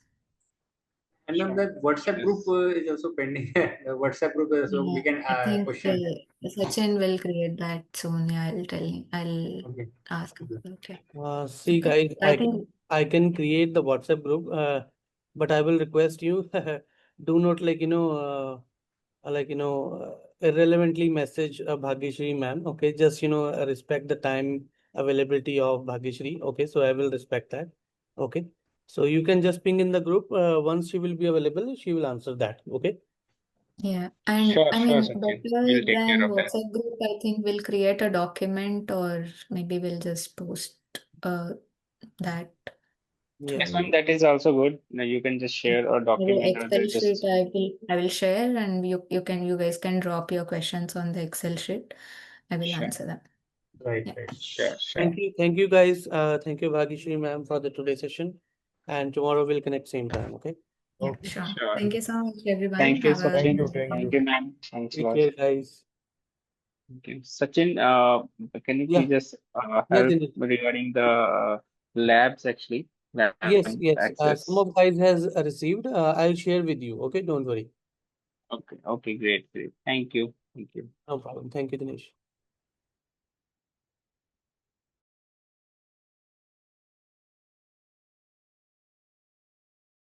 And then that WhatsApp group is also pending. The WhatsApp group, so Yeah, we can I think question. Sachin will create that soon. Yeah, I'll Okay. ask him Okay. about it. See, Okay. guys, I think, I can create the WhatsApp group, but I will request you do not irrelevantly message Bhagyashri ma'am. Okay, just respect the time availability of Bhagyashri. Okay, so I will respect that. Okay, so you can just ping in the group. Once she will be available, she will answer that. Okay. yeah. And Sure, I sure, mean, Sachin. better We'll take care than of that. WhatsApp group, I think we'll create a document or maybe we'll just post that. Yeah. Yes, ma'am, that is also good. Now you can just share a Maybe document or Excel sheet just I will share, and you guys can drop your questions on the Excel sheet. I will sure, answer them. Right. Yeah. Right. sure. Thank you guys. Thank you Bhagyashri ma'am for the today session, and tomorrow we'll connect same time. Okay. Yeah, Okay. sure. Sure. Thank you so much, everyone. Thank you, Have a Thank Sachin. you. nice Thank day. you. Thank you, ma'am. Thanks a Take lot. care, guys. Thank you. Sachin, can you Yeah. please just Yeah, help Dinesh. regarding the labs actually, lab Yes, yes. Some access? of guys has received. I'll share with you. Okay, don't worry. Okay, okay, great, great. Thank you. Thank you. No problem. Thank you, Dinesh.